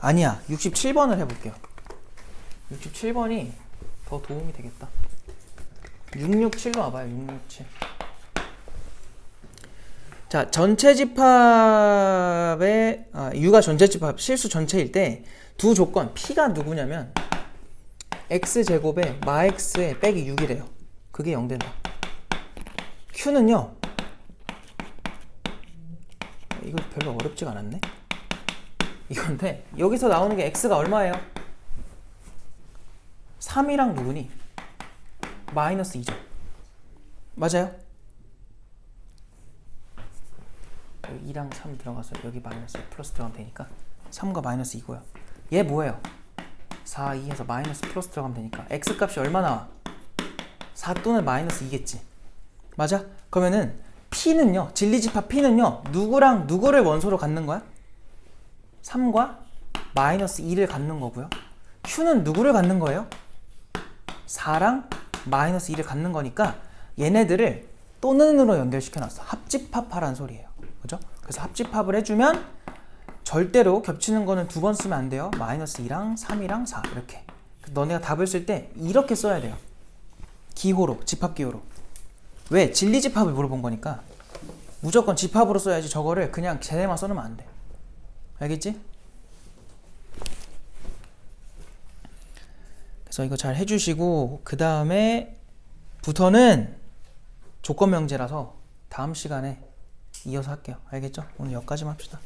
아니야, 67번을 해볼게요. 67번이 더 도움이 되겠다. 667로 와봐요. 667. 자, 전체 집합의 U가 전체 집합 실수 전체일 때 두 조건 P가 누구냐면 X제곱에 마X에 빼기 6이래요. 그게 0 된다. Q는요, 이거 별로 어렵지가 않았네. 이건데 여기서 나오는 게 X가 얼마예요? 3이랑 누구니? 마이너스 2죠. 맞아요? 2랑 3 들어가서 여기 마이너스 플러스 들어가면 되니까 3과 마이너스 2고요. 얘 뭐예요? 4, 2 해서 마이너스 플러스 들어가면 되니까 X 값이 얼마 나와? 4 또는 마이너스 2겠지. 맞아? 그러면은 P는요, 진리집합 P는요, 누구랑 누구를 원소로 갖는 거야? 3과 마이너스 2를 갖는 거고요. Q는 누구를 갖는 거예요? 4랑 마이너스 2를 갖는 거니까 얘네들을 또는으로 연결시켜놨어. 합집합하라는 소리예요. 그죠? 그래서 합집합을 해주면 절대로 겹치는 거는 두 번 쓰면 안 돼요. 마이너스 2랑 3이랑 4 이렇게. 너네가 답을 쓸 때 이렇게 써야 돼요. 기호로, 집합기호로. 왜? 진리집합을 물어본 거니까 무조건 집합으로 써야지. 저거를 그냥 쟤네만 써놓으면 안 돼. 알겠지? 그래서 이거 잘 해주시고 그 다음에 부터는 조건 명제라서 다음 시간에 이어서 할게요. 알겠죠? 오늘 여기까지만 합시다.